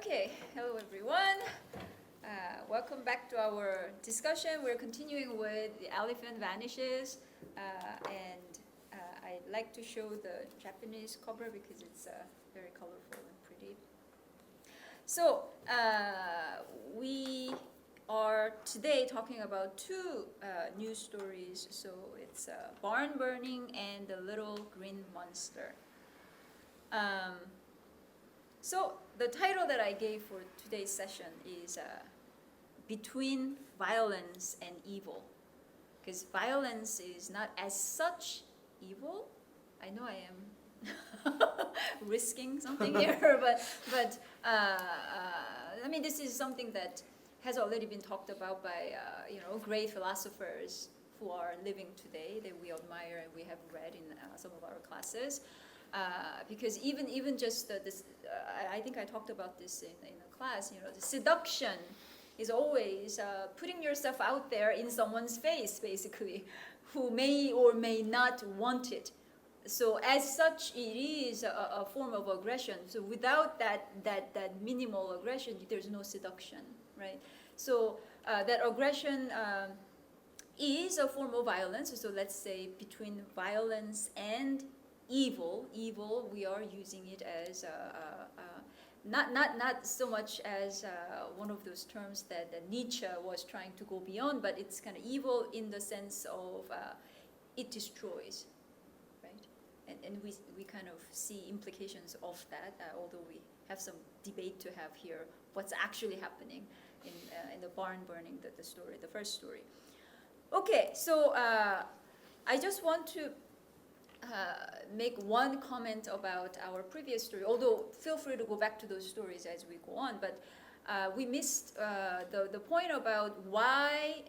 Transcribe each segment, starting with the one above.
Okay, hello everyone. Welcome back to our discussion. We're continuing with The Elephant Vanishes, and I'd like to show the Japanese cover because it's very colorful and pretty. So we are today talking about two news stories. So it's Barn Burning and The Little Green Monster. So the title that I gave for today's session is Between Violence and Evil. Because violence is not as such evil. I know I am risking something here, but I mean, this is something that has already been talked about by great philosophers who are living today that we admire and we have read in some of our classes. Because even just this, I think I talked about this in a class. The seduction is always putting yourself out there in someone's face, basically, who may or may not want it. So as such, it is a form of aggression. So without that minimal aggression, there's no seduction, right? So that aggression is a form of violence. So let's say between violence and evil, we are using it as not so much as one of those terms that Nietzsche was trying to go beyond, but it's kind of evil in the sense of it destroys, right? And we kind of see implications of that, although we have some debate to have here, what's actually happening in the barn burning, the story, the first story. Okay, so I just want to make one comment about our previous story, although feel free to go back to those stories as we go on, but we missed the point about why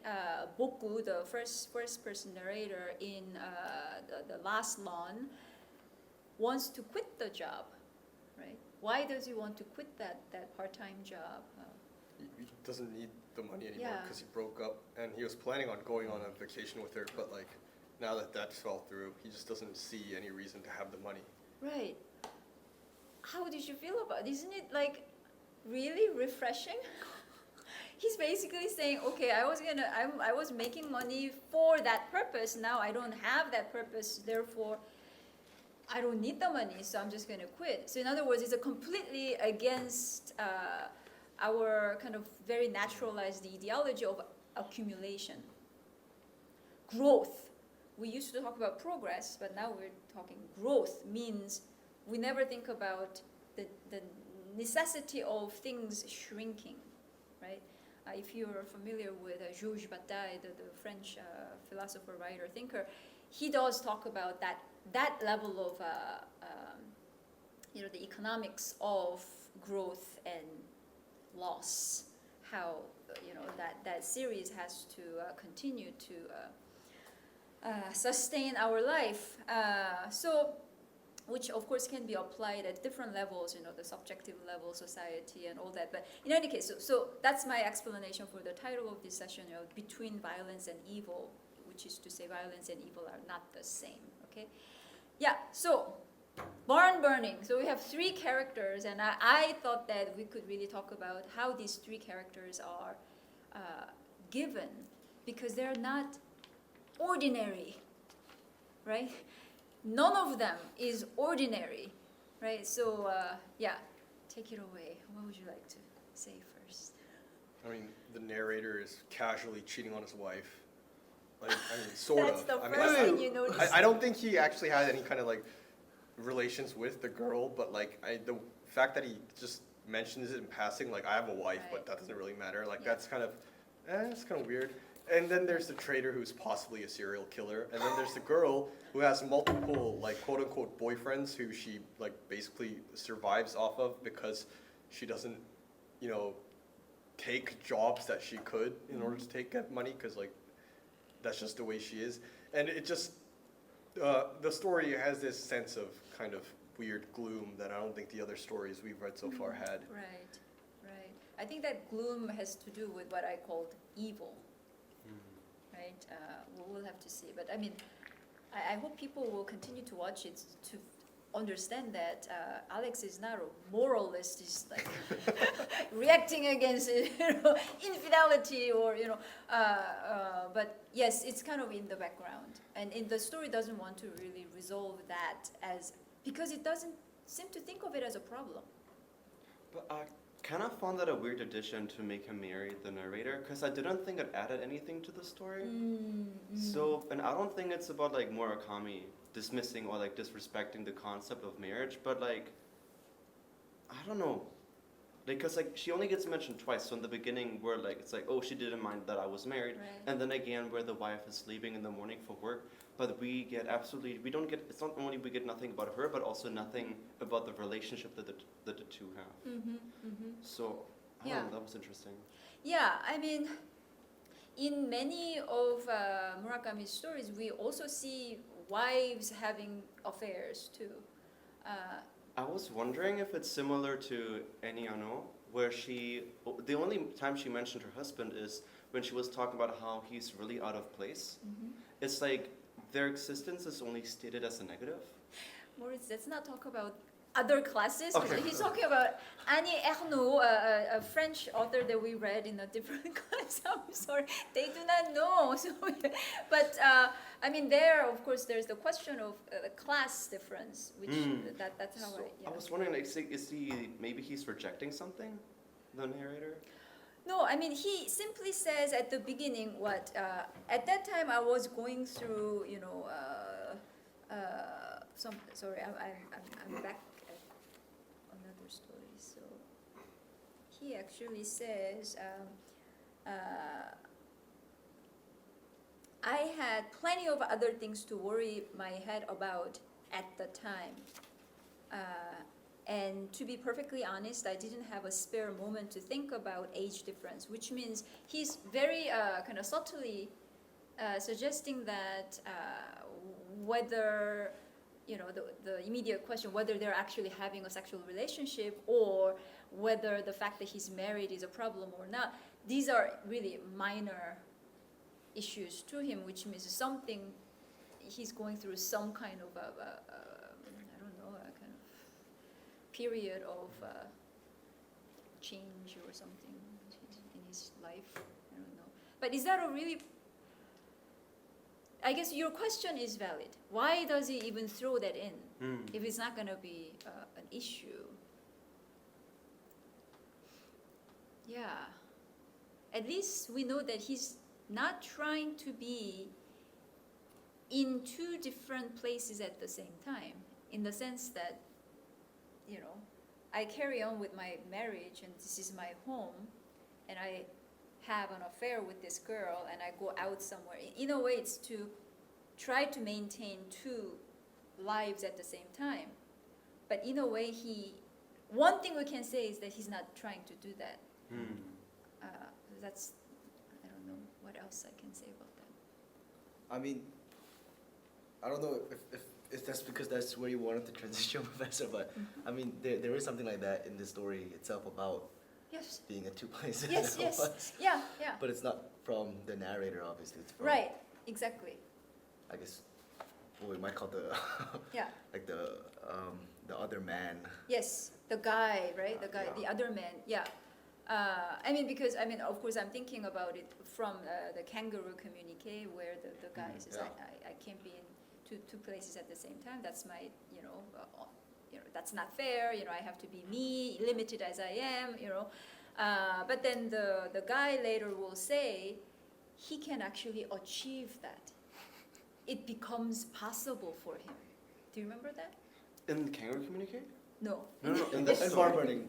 Boku, the first person narrator in the last lawn, wants to quit the job, right? Why does he want to quit that part-time job? He doesn't need the money anymore because he broke up, and he was planning on going on a vacation with her, but like, now that fell through, he just doesn't see any reason to have the money. Right. How did you feel about it? Isn't it like really refreshing? He's basically saying, okay, I was making money for that purpose. Now I don't have that purpose. Therefore, I don't need the money. So I'm just going to quit. So in other words, it's a completely against our kind of very naturalized ideology of accumulation, growth. We used to talk about progress, but now we're talking growth. Means we never think about the necessity of things shrinking, right? If you're familiar with Georges Bataille, the French philosopher, writer, thinker, he does talk about that level of the economics of growth and loss. How that series has to continue to sustain our life. So, which of course can be applied at different levels, the subjective level, society, and all that. But in any case, so that's my explanation for the title of this session, Between Violence and Evil, which is to say violence and evil are not the same, okay? Yeah, so barn burning. So we have three characters, and I thought that we could really talk about how these three characters are given, because they're not ordinary, right? None of them is ordinary, right? So take it away. What would you like to say first? I mean, the narrator is casually cheating on his wife. Like, I mean, sort That's of. the I first mean, thing you notice. I don't think he actually had any kind of like relations with the girl, but like the fact that he just mentions it in passing, like I have a wife, Right. but that doesn't really matter. Like that's kind of, it's kind of weird. And then there's the trader who's possibly a serial killer, and then there's the girl who has multiple like quote unquote boyfriends who she like basically survives off of because she doesn't, take jobs that she could in order to get money, because like that's just the way she is. And it just the story has this sense of kind of weird gloom that I don't think the other stories we've read so far had. Right. I think that gloom has to do with what I called evil. Right? We'll have to see. But I mean, I hope people will continue to watch it to understand that Alex is not a moralist. He's like reacting against infidelity or but yes, it's kind of in the background, and the story doesn't want to really resolve that as because it doesn't seem to think of it as a problem. But I kind of found that a weird addition to make him marry the narrator, because I didn't think it added anything to the story. So, and I don't think it's about like Murakami dismissing or like disrespecting the concept of marriage, but like, I don't know. Because like she only gets mentioned twice. So in the beginning, where like it's like, oh, she didn't mind that I was married, Right. and then again where the wife is leaving in the morning for work. But we don't get. It's not only we get nothing about her, but also nothing about the relationship that the two have. So I don't know, that was interesting. Yeah, I mean, in many of Murakami's stories, we also see wives having affairs too. I was wondering if it's similar to Eniano, where the only time she mentioned her husband is when she was talking about how he's really out of place. It's like their existence is only stated as a negative. Moritz, let's not talk about other classes. Okay. He's talking about Annie Ernaux, a French author that we read in a different class. I'm sorry, they do not know. So, but I mean, there, of course, there's the question of the class difference, which that's how So I I was wondering, like, maybe he's rejecting something, the narrator? No, I mean, he simply says at the beginning what, at that time I was going through, sorry, I'm back at another story. So he actually says, I had plenty of other things to worry my head about at the time. And to be perfectly honest, I didn't have a spare moment to think about age difference, which means he's very kind of subtly suggesting that whether, the immediate question, whether they're actually having a sexual relationship or whether the fact that he's married is a problem or not, these are really minor issues to him, which means something, he's going through some kind of period of change or something in his life. I don't know. But is that a really... I guess your question is valid. Why does he even throw that in if it's not going to be an issue? Yeah. At least we know that he's not trying to be in two different places at the same time, in the sense that I carry on with my marriage and this is my home and I have an affair with this girl and I go out somewhere. In a way, it's to try to maintain two lives at the same time. But in a way, one thing we can say is that he's not trying to do that. That's, I don't know what else I can say about that. I mean, I don't know if that's because that's where you wanted to transition, Professor, but I mean, there is something like that in the story itself about Yes. being at two places. Yes, at yes. once. Yeah. But it's not from the narrator, obviously. It's from, Right, exactly. I guess, what we might call the, Yeah. like the other man. Yes, the guy, right? The guy, Yeah. the other man, yeah. Because of course, I'm thinking about it from the kangaroo communique where the guy says, yeah. I can't be in two places at the same time. That's my, that's not fair. I have to be me, limited as I am. But then the guy later will say, he can actually achieve that. It becomes possible for him. Do you remember that? In Kangaroo Communicate? No. No, in And the barn story. burning.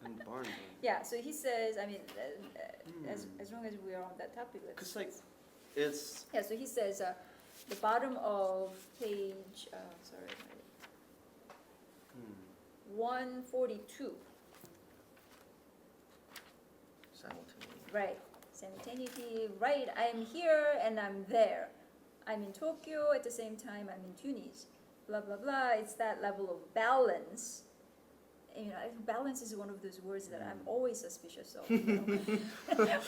And barn burning. Yeah, so he says, as long as we are on that topic, let's... Because, like, it's... Yeah, so he says, the bottom of page, 142, Simultaneity. right, simultaneity, right, I am here and I'm there. I'm in Tokyo, at the same time I'm in Tunis, blah, blah, blah. It's that level of balance. And, balance is one of those words that I'm always suspicious of.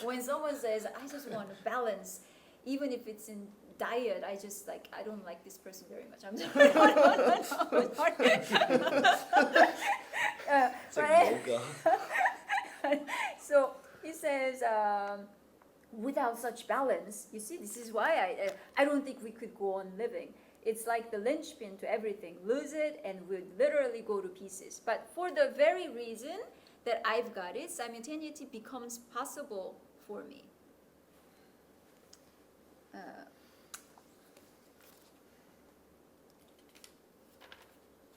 When someone says, I just want to balance, even if it's in diet, I don't like this person very much. I'm sorry. It's like yoga. So he says, without such balance, you see, this is why I don't think we could go on living. It's like the linchpin to everything. Lose it and we'd literally go to pieces. But for the very reason that I've got it, simultaneity becomes possible for me.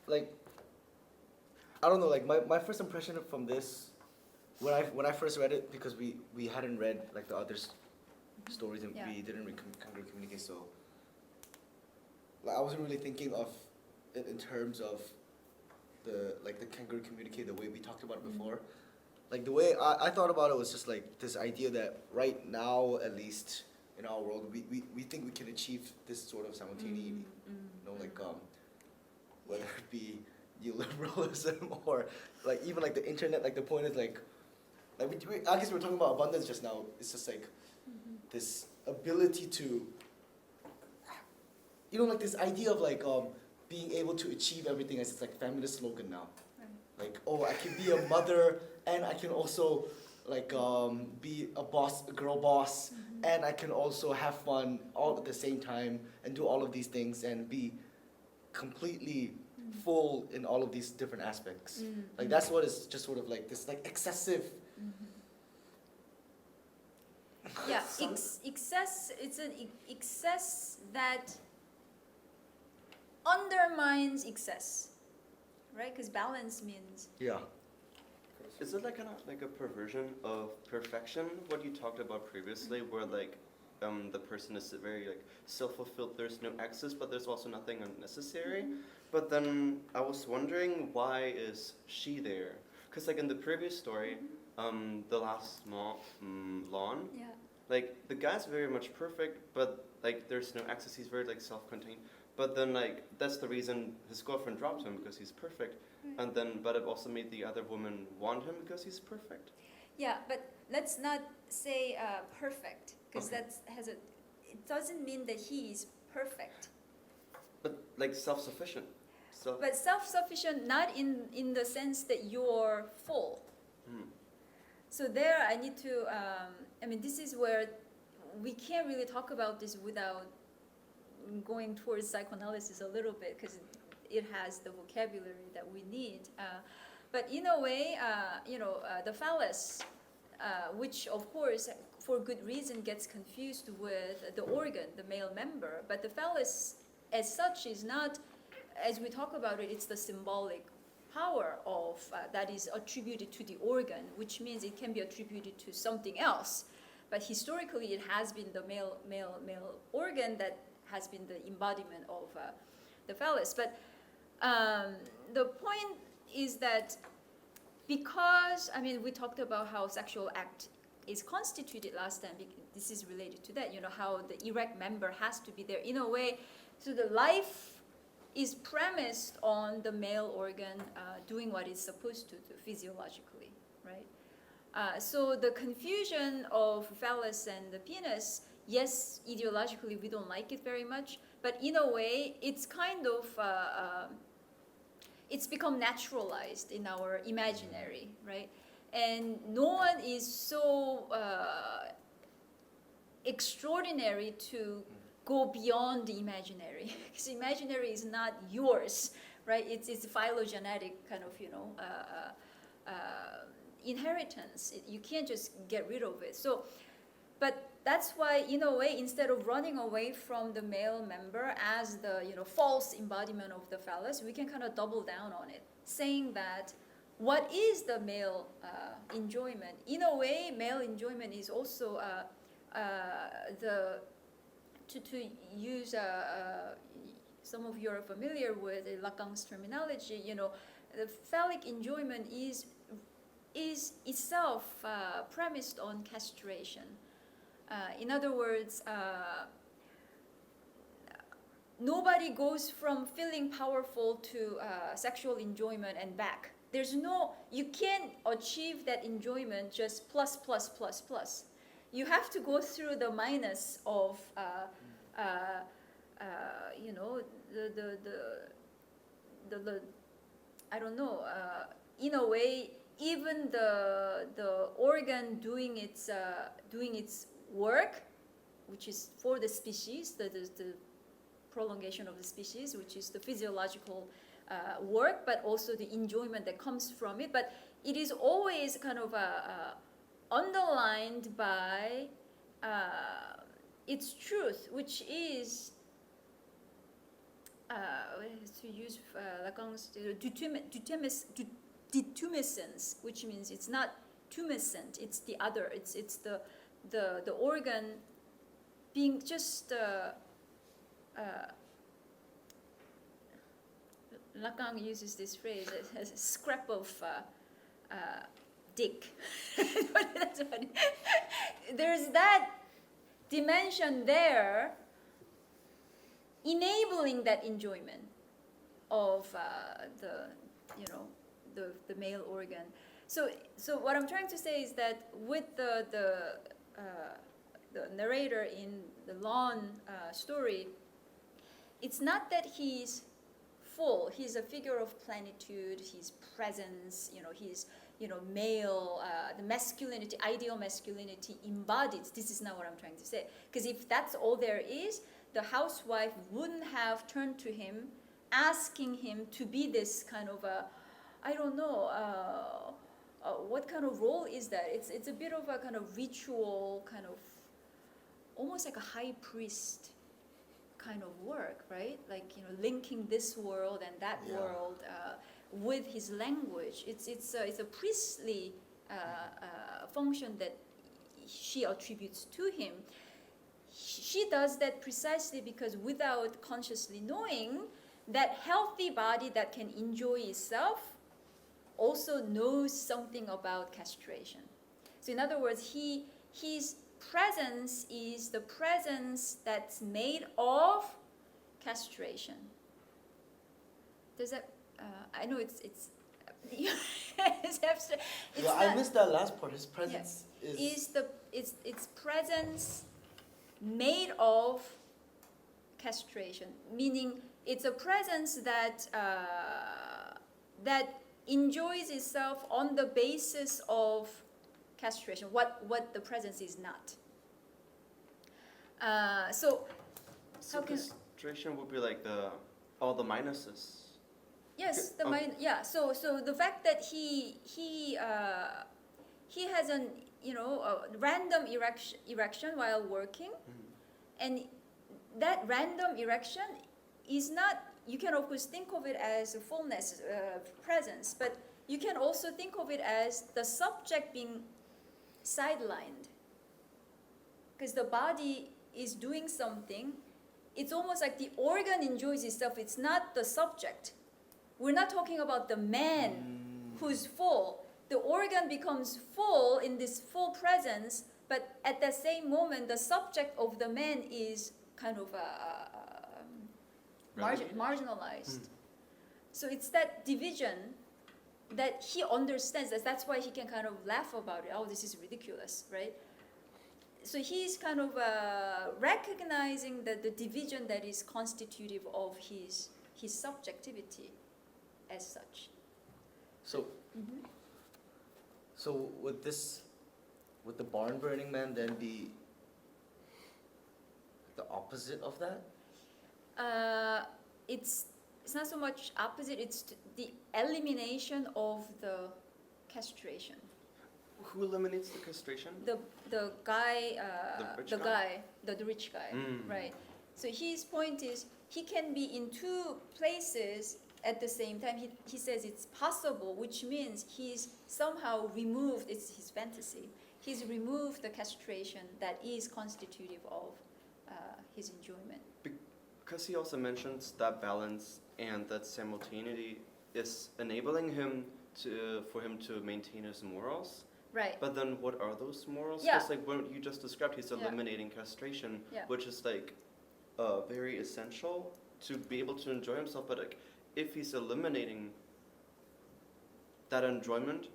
Like, I don't know, like my first impression from this, when I first read it, because we hadn't read like the other stories and Yeah. we didn't read Kangaroo Communicate, so like, I wasn't really thinking of it in terms of the Kangaroo Communicate the way we talked about it before. Like the way I thought about it was just like this idea that right now, at least in our world, we think we can achieve this sort of simultaneity. You know, like whether it be neoliberalism or like even like the internet. Like the point is like I guess we were talking about abundance just now. It's just like this ability to, you know, like this idea of like being able to achieve everything as it's like feminist slogan now. Like, oh, I can be a mother and I can also like be a boss, a girl boss, and I can also have fun all at the same time and do all of these things and be completely full in all of these different aspects. Like that's what is just sort of like this like excessive. Yeah, excess. It's an excess that undermines excess, right? Because balance means Yeah. Is it like kind of like a perversion of perfection? What you talked about previously, where like the person is very like self-fulfilled. There's no excess, but there's also nothing unnecessary. But then I was wondering, why is she there? Because like in the previous story, the last lawn, yeah. like the guy's very much perfect, but like there's no excess. He's very like self-contained. But then like that's the reason his girlfriend dropped him, because he's perfect. And then, but it also made the other woman want him because he's perfect. Yeah, but let's not say perfect, because Okay. it doesn't mean that he is perfect. But like self-sufficient. So. But self-sufficient, not in the sense that you're full. So there I need to, this is where we can't really talk about this without going towards psychoanalysis a little bit, because it has the vocabulary that we need. But in a way, the phallus, which of course for good reason gets confused with the organ, the male member, but the phallus as such is not, as we talk about it, it's the symbolic power of that is attributed to the organ, which means it can be attributed to something else. But historically, it has been the male organ that has been the embodiment of the phallus. But the point is that because, we talked about how sexual act is constituted last time. This is related to that, how the erect member has to be there in a way. So the life is premised on the male organ doing what it's supposed to do physiologically, right? So the confusion of phallus and the penis, yes, ideologically we don't like it very much, but in a way it's kind of, it's become naturalized in our imaginary, right? And no one is so extraordinary to go beyond the imaginary, because imaginary is not yours, right? It's phylogenetic kind of, inheritance. You can't just get rid of it. So, but that's why, in a way, instead of running away from the male member as the false embodiment of the phallus, we can kind of double down on it, saying that what is the male enjoyment? In a way, male enjoyment is also to use some of you are familiar with Lacan's terminology. The phallic enjoyment is itself premised on castration. In other words, nobody goes from feeling powerful to sexual enjoyment and back. You can't achieve that enjoyment just plus. You have to go through the minus of, the I don't know, in a way, even the organ doing its work, which is for the species, the prolongation of the species, which is the physiological work, but also the enjoyment that comes from it. But it is always kind of underlined by its truth, which is to use Lacan's detumescence, which means it's not tumescent, it's the other, it's the organ being just Lacan uses this phrase as a scrap of dick. That's funny. There's that dimension there, enabling that enjoyment of the male organ. So what I'm trying to say is that with the narrator in the lawn story, it's not that he's full. He's a figure of plenitude. His presence, he's male, the masculinity, ideal masculinity embodied. This is not what I'm trying to say. Because if that's all there is, the housewife wouldn't have turned to him, asking him to be this kind of I don't know, what kind of role is that? It's a bit of a kind of ritual, kind of almost like a high priest kind of work, right? Like linking this world and that world with his language. It's a priestly function that she attributes to him. She does that precisely because without consciously knowing, that healthy body that can enjoy itself also knows something about castration. So in other words, his presence is the presence that's made of castration. Does that? I know it's abstract. I missed that last part. His presence It's presence made of castration, meaning it's a presence that that enjoys itself on the basis of castration, what the presence is not. So castration would be like all the minuses. Yes, So the fact that he has a random erection while working, and that random erection is not. You can of course think of it as a fullness, presence, but you can also think of it as the subject being sidelined, because the body is doing something. It's almost like the organ enjoys itself. It's not the subject. We're not talking about the man who's full. The organ becomes full in this full presence, but at the same moment, the subject of the man is kind of marginalized. So it's that division that he understands. That's why he can kind of laugh about it. Oh, this is ridiculous, right? So he's kind of recognizing that the division that is constitutive of his subjectivity as such. So, so would the barn burning man then be the opposite of that? It's not so much opposite. It's the elimination of the castration. Who eliminates the castration? The guy, the rich guy, Mm. right? So his point is he can be in two places at the same time. He says it's possible, which means he's somehow removed. It's his fantasy. He's removed the castration that is constitutive of his enjoyment. Because he also mentions that balance and that simultaneity is enabling him for him to maintain his morals. Right. But then what are those morals? Yeah. Because like what you just described, he's eliminating castration, which is like very essential to be able to enjoy himself. But like, if he's eliminating that enjoyment,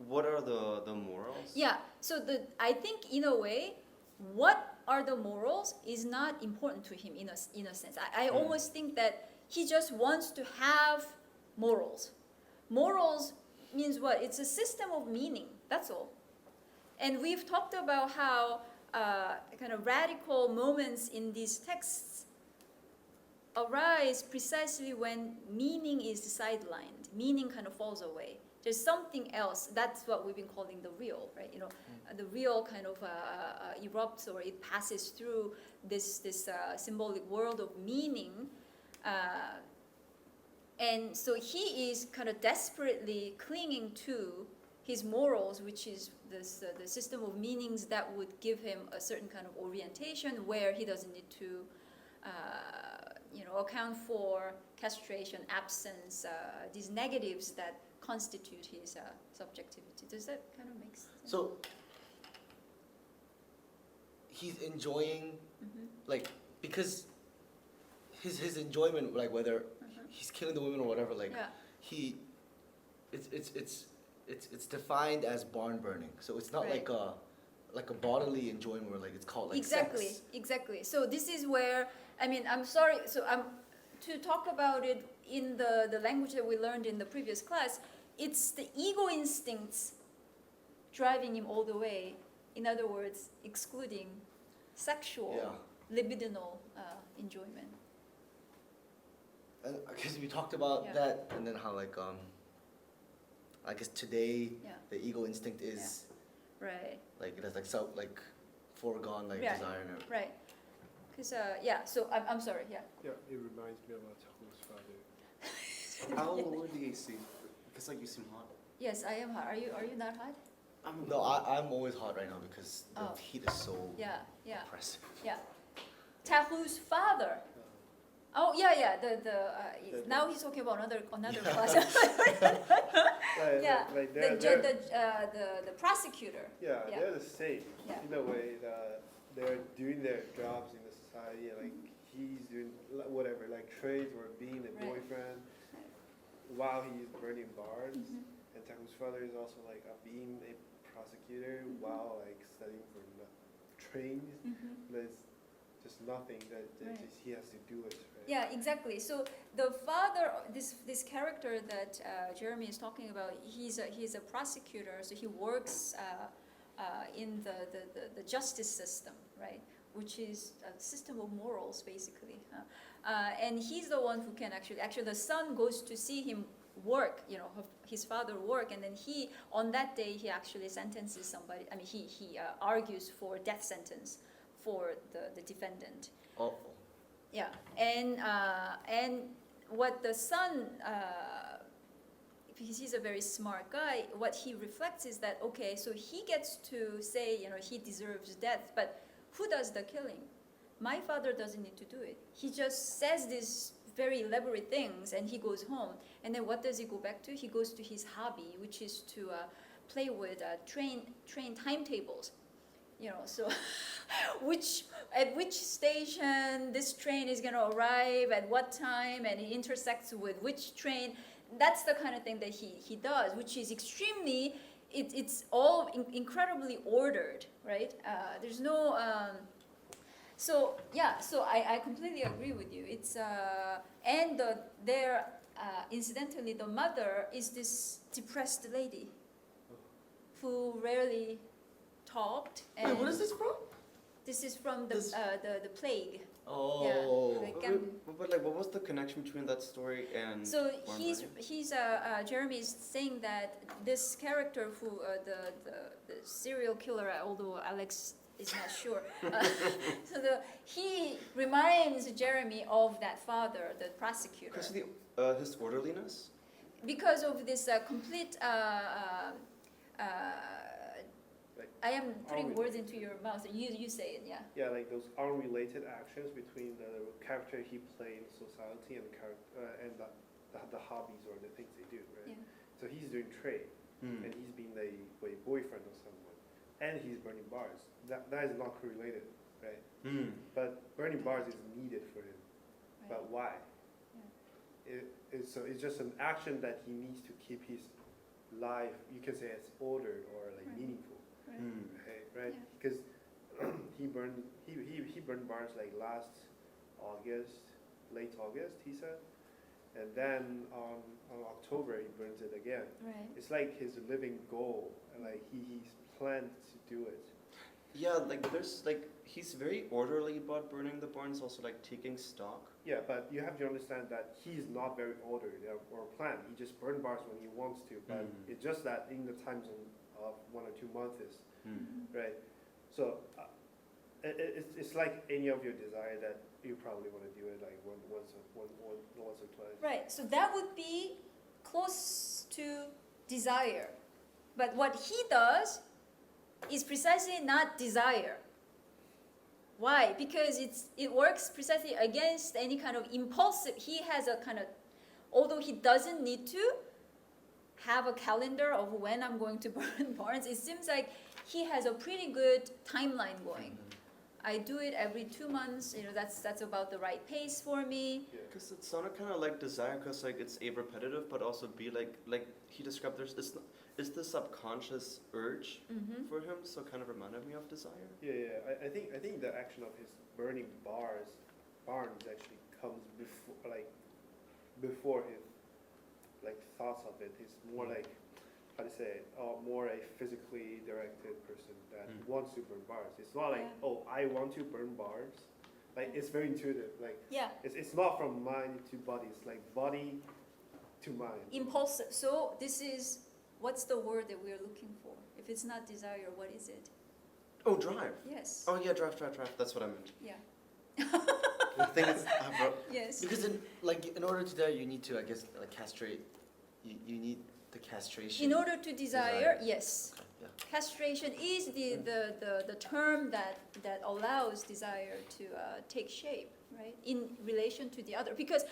what are the morals? Yeah. So I think in a way, what are the morals is not important to him in a sense. I almost think that he just wants to have morals. Morals means what? It's a system of meaning. That's all. And we've talked about how kind of radical moments in these texts arise precisely when meaning is sidelined. Meaning kind of falls away. There's something else. That's what we've been calling the real, right? You know, the real kind of erupts, or it passes through this symbolic world of meaning. And so he is kind of desperately clinging to his morals, which is this the system of meanings that would give him a certain kind of orientation where he doesn't need to account for castration, absence, these negatives that constitute his subjectivity. Does that kind of make sense? So he's enjoying, like, because his enjoyment, like whether he's killing the women or whatever, like it's defined as barn burning. So it's not like a bodily enjoyment where like it's called like sex. Exactly. So this is where, I mean, I'm sorry. So to talk about it in the language that we learned in the previous class, it's the ego instincts driving him all the way. In other words, excluding sexual, libidinal enjoyment. Because we talked about that, and then how like I guess today the ego instinct is like it has like foregone like desire and everything. Right. Because so I'm sorry. Yeah, it reminds me of Tahu's father. How lower the AC? Because like you seem hot. Yes, I am hot. Are you not hot? No, I'm always hot right now because the heat is so oppressive. Yeah. Tahu's father. Oh yeah. Now he's talking about another class. Like the prosecutor. Yeah, they're the same in a way. They're doing their jobs in the society, and like he's doing whatever, like trades or being a boyfriend, while he's burning bars. And Taku's father is also like being a prosecutor while like studying for trains. There's just nothing that just he has to do it. Right? Yeah, exactly. So the father, this character that Jeremy is talking about, he's a prosecutor. So he works in the justice system, right? Which is a system of morals, basically. And he's the one who can actually the son goes to see him work, his father work, and then he, on that day, he actually sentences somebody. I mean, he argues for death sentence for the defendant. Oh. Yeah, and what the son, because he's a very smart guy, what he reflects is that, okay, so he gets to say, he deserves death, but who does the killing? My father doesn't need to do it. He just says these very elaborate things, and he goes home. And then what does he go back to? He goes to his hobby, which is to play with train timetables. So at which station this train is going to arrive, at what time, and it intersects with which train. That's the kind of thing that he does, which is extremely, it's all incredibly ordered, right? There's no, so I completely agree with you. It's, and incidentally, the mother is this depressed lady who rarely talked. And Wait, what is this from? This is from the plague. Oh. Yeah, But like, what was the connection between that story and? so Jeremy is saying that this character who the serial killer, although Alex is not sure, he reminds Jeremy of that father, the prosecutor. Because of his orderliness. Because of this complete. I am putting words into your mouth. You say it, yeah. Yeah, like those unrelated actions between the character he played in society and the hobbies or the things they do, right? Yeah. So he's doing trade, and he's being a boyfriend of someone, and he's burning bars. That is not correlated, right? But burning bars is needed for him. Right. But why? Yeah. It's just an action that he needs to keep his life, you can say, it's ordered or like meaningful. Right? Because he burned bars like late August, he said, and then on October he burns it again. Right. It's like his living goal, and like he's planned to do it. Yeah, like there's like he's very orderly about burning the barns, also like taking stock. Yeah, but you have to understand that he's not very ordered or planned. He just burns bars when he wants to, but it's just that in the time zone of 1 or 2 months, right? So it's like any of your desire that you probably want to do it like once or twice. Right. So that would be close to desire. But what he does is precisely not desire. Why? Because it works precisely against any kind of impulsive. He has a kind of, although he doesn't need to have a calendar of when I'm going to burn barns, it seems like he has a pretty good timeline going. I do it every 2 months. That's about the right pace for me. Because it's sort of kind of like desire, because like it's A, repetitive, but also B, like he described, it's the subconscious urge for him, so kind of reminded me of desire. Yeah. I think the action of his burning barns actually comes before his like thoughts of it. He's more like, how to say it, more a physically directed person that wants to burn bars. It's not like, oh, I want to burn bars. Like it's very intuitive. Like it's not from mind to body. It's like body to mind. Impulsive. So this is, what's the word that we're looking for? If it's not desire, what is it? Oh, drive. Yes. Oh yeah, drive. That's what I meant. Yeah. I think it's Yes. Because in order to that, you need to, I guess, like castrate. You need the castration. In order to desire, yes. Okay, yeah. Castration is the term that allows desire to take shape, right? In relation to the other, because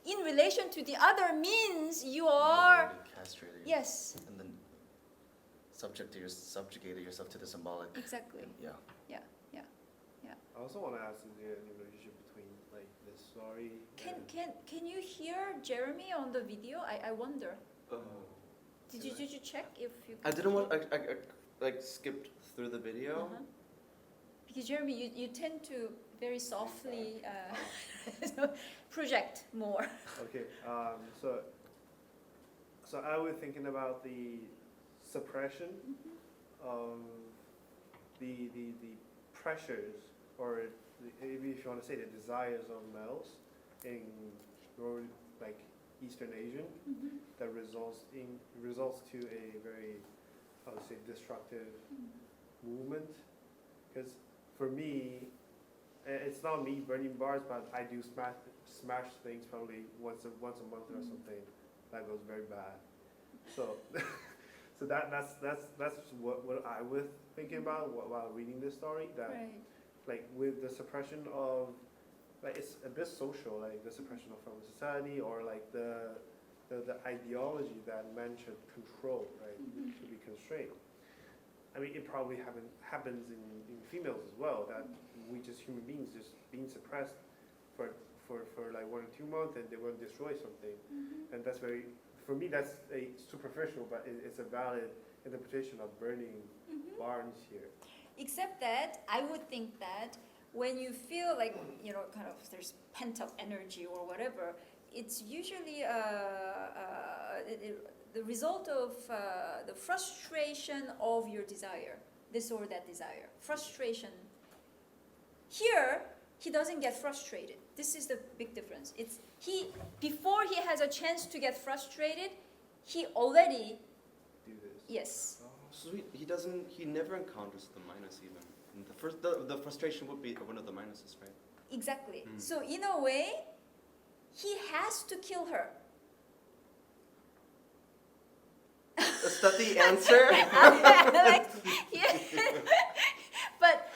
in relation to the other means you are already castrated. yes, And then subjugated yourself to the symbolic. exactly. Yeah. I also want to ask, is there any relationship between like this story? Can you hear Jeremy on the video? I wonder. Oh. Did you check if you? I didn't want. I like skipped through the video. Because Jeremy, you tend to very softly project more. Okay. So I was thinking about the suppression of the pressures, or maybe if you want to say the desires of males in like Eastern Asian, that results to a very, I would say, destructive movement. Because for me, it's not me burning bars, but I do smash things probably once a month or something. That goes very bad. So that's what I was thinking about while reading this story. That Right. like with the suppression of, like it's a bit social, like the suppression of family society, or like the ideology that men should control, right, should be constrained. I mean, it probably happens in females as well, that we just human beings just being suppressed for like 1 or 2 months, and they want to destroy something, and that's very, for me that's a superficial, but it's a valid interpretation of burning barns here. Except that I would think that when you feel like, kind of there's pent up energy or whatever, it's usually the result of the frustration of your desire, this or that desire. Frustration. Here, he doesn't get frustrated. This is the big difference. Before he has a chance to get frustrated, he already, Do this. yes. So he never encounters the minus even. And the frustration would be one of the minuses, right? Exactly. So in a way, he has to kill her. Is that the answer? Like, yeah. But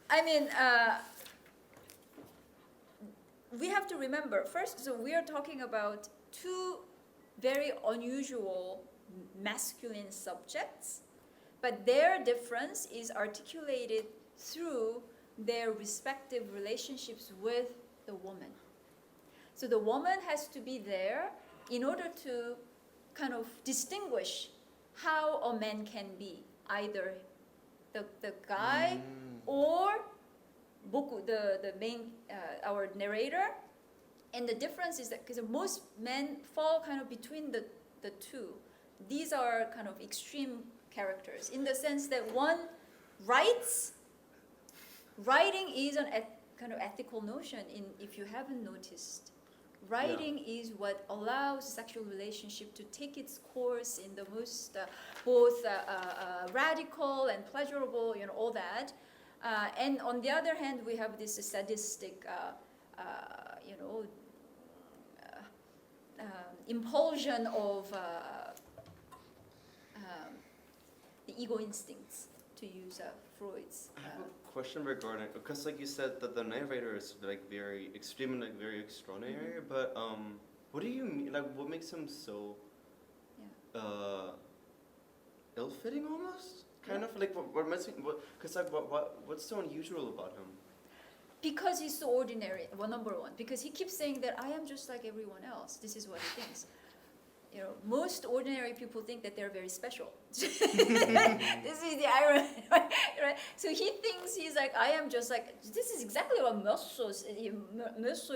I mean, we have to remember first. So we are talking about two very unusual masculine subjects, but their difference is articulated through their respective relationships with the woman. So the woman has to be there in order to kind of distinguish how a man can be, either the guy or Boku, the main, our narrator, And the difference is that because most men fall kind of between the two. These are kind of extreme characters in the sense that one writes. Writing is an kind of ethical notion. If you haven't noticed, writing is what allows sexual relationship to take its course in the most both radical and pleasurable, all that. And on the other hand, we have this sadistic, impulsion of the ego instincts, to use Freud's. I have a question regarding, because like you said that the narrator is like very extreme and like very extraordinary, but what do you mean? Like, what makes him so ill-fitting almost? Kind of like what makes him? Because like what's so unusual about him? Because he's so ordinary, well, number one, because he keeps saying that I am just like everyone else. This is what he thinks. Most ordinary people think that they're very special. This is the irony, right? So he thinks he's like, I am just like, this is exactly what Meursault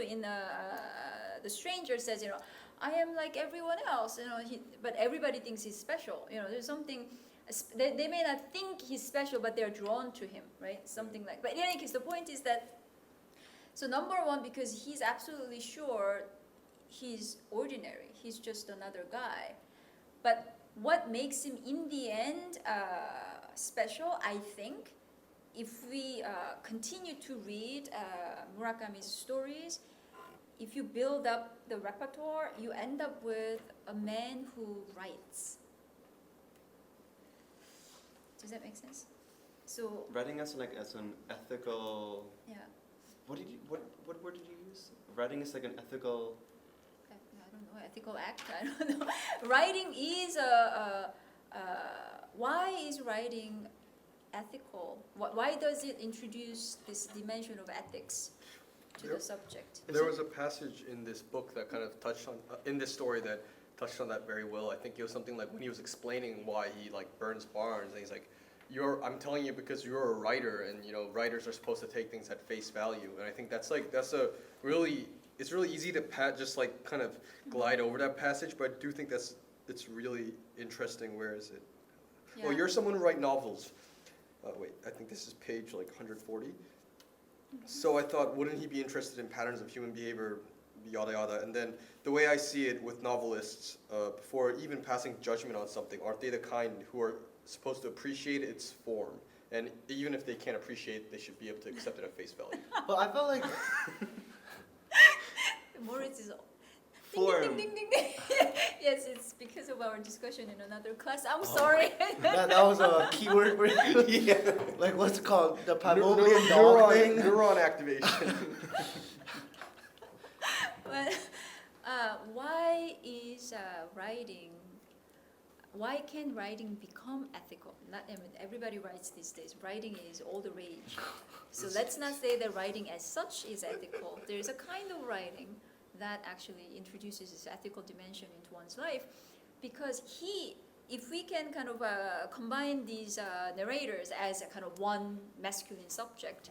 in The Stranger says, I am like everyone else, but everybody thinks he's special. There's something, they may not think he's special, but they're drawn to him, right? Something like, but in any case, the point is that, so number one, because he's absolutely sure he's ordinary. He's just another guy. But what makes him, in the end, special, I think, if we continue to read Murakami's stories, if you build up the repertoire, you end up with a man who writes. Does that make sense? So Writing as an ethical. Yeah. What word did you use? Writing is like an ethical. I don't know, ethical act. I don't know. Writing is why is writing ethical? Why does it introduce this dimension of ethics to the subject? There was a passage in this book that kind of touched on, in this story that touched on that very well. I think it was something like when he was explaining why he like burns barns, and he's like, I'm telling you because you're a writer, and writers are supposed to take things at face value. And I think it's really easy to just like kind of glide over that passage, but I do think it's really interesting. Where is it? Yeah. Well, you're someone who writes novels. Wait, I think this is page like 140. So I thought, wouldn't he be interested in patterns of human behavior, yada yada? And then the way I see it with novelists, before even passing judgment on something, aren't they the kind who are supposed to appreciate its form? And even if they can't appreciate it, they should be able to accept it at face value. But I felt like Moritz is Form. ding, ding, ding, ding, ding. Yes, it's because of our discussion in another class. I'm sorry. that was a keyword for you. Yeah. Like what's it called? The Pavlovian dog thing? Neuron activation. But why is why can writing become ethical? Everybody writes these days. Writing is all the rage. So let's not say that writing as such is ethical. There is a kind of writing that actually introduces this ethical dimension into one's life, because if we can kind of combine these narrators as a kind of one masculine subject,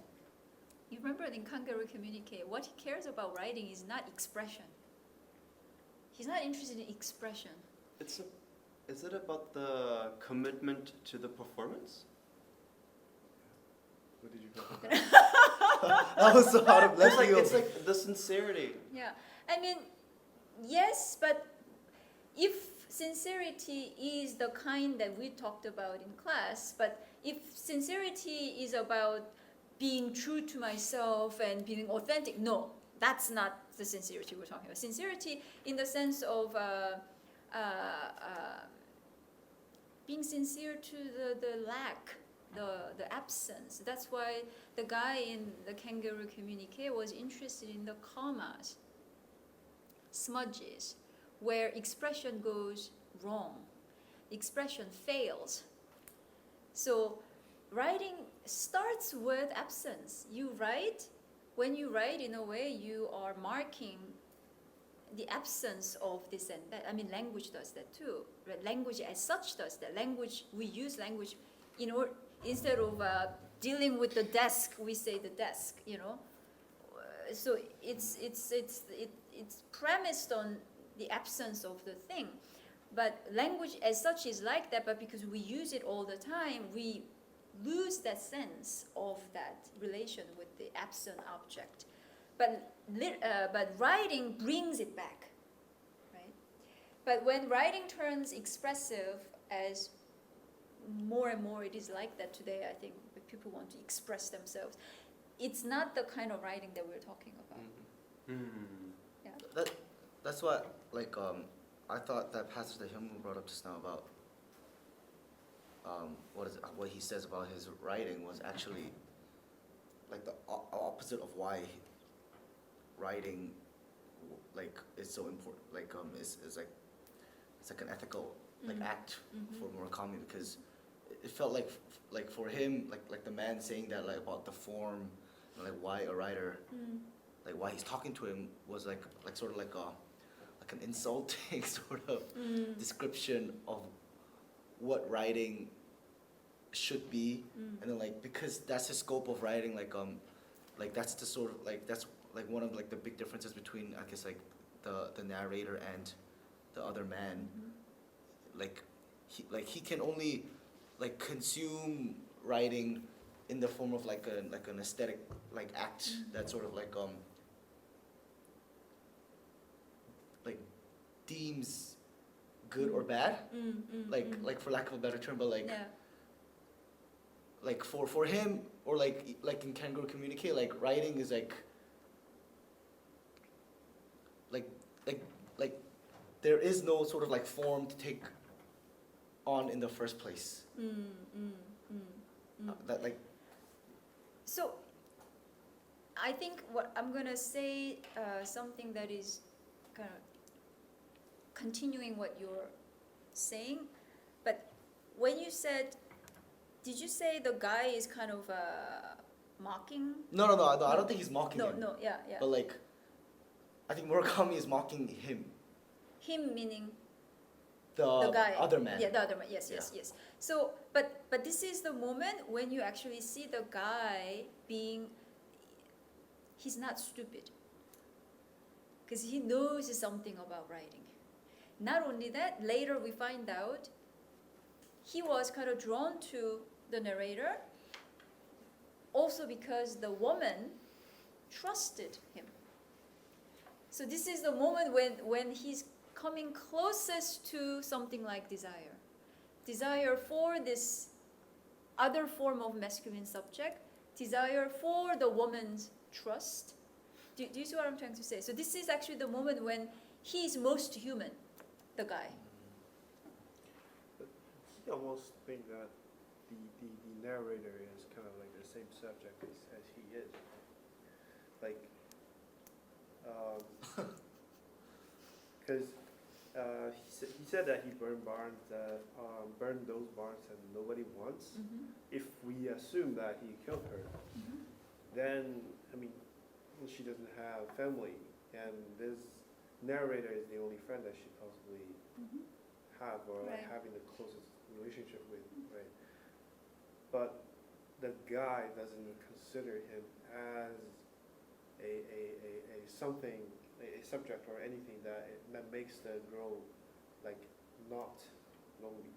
you remember in Kangaroo Communique, what he cares about writing is not expression. He's not interested in expression. Is it about the commitment to the performance? What did you call it? That was so out of left field. It's like the sincerity. Yeah, I mean, yes, but if sincerity is the kind that we talked about in class, but if sincerity is about being true to myself and being authentic, no, that's not the sincerity we're talking about. Sincerity in the sense of being sincere to the lack, the absence. That's why the guy in the Kangaroo Communique was interested in the commas, smudges, where expression goes wrong, expression fails. So writing starts with absence. When you write, in a way, you are marking the absence of this and that. I mean, language does that too. Right? Language as such does that. We use language instead of dealing with the desk, we say the desk. So it's premised on the absence of the thing. But language as such is like that, but because we use it all the time, we lose that sense of that relation with the absent object. But writing brings it back, right? But when writing turns expressive, as more and more it is like that today, I think people want to express themselves. It's not the kind of writing that we're talking about. Yeah. That's what I thought that passage that Hyunwoo brought up just now about what he says about his writing was actually like the opposite of why writing is so important. Is like it's like an ethical act for Murakami, because it felt like for him like the man saying that about the form, why a writer why he's talking to him was like sort of like an insulting sort of description of what writing should be, and then because that's the scope of writing, that's the sort of that's one of the big differences between, I guess, the narrator and the other man. He can only consume writing in the form of an aesthetic act that sort of deems good or bad, for lack of a better term, but Yeah. For him, or in Kangaroo Communicate, writing is there is no sort of form to take on in the first place. That So, I think what I'm gonna say something that is kind of continuing what you're saying, but when you said, did you say the guy is kind of mocking? No, I don't think he's mocking him. No, yeah. But I think Murakami is mocking him. Him meaning The guy. other man. Yeah, the other man. Yes. So, but this is the moment when you actually see the guy being. He's not stupid. Because he knows something about writing. Not only that, later we find out he was kind of drawn to the narrator also because the woman trusted him. So this is the moment when he's coming closest to something like desire. Desire for this other form of masculine subject, desire for the woman's trust. Do you see what I'm trying to say? So this is actually the moment when he's most human, the guy. I almost think that the narrator is kind of the same subject as he is. Because he said that he burned those barns that nobody wants. If we assume that he killed her, then she doesn't have family, and this narrator is the only friend that she possibly have, or Right. having the closest relationship with, right? But the guy doesn't consider him as a something, a subject or anything that makes the girl not lonely,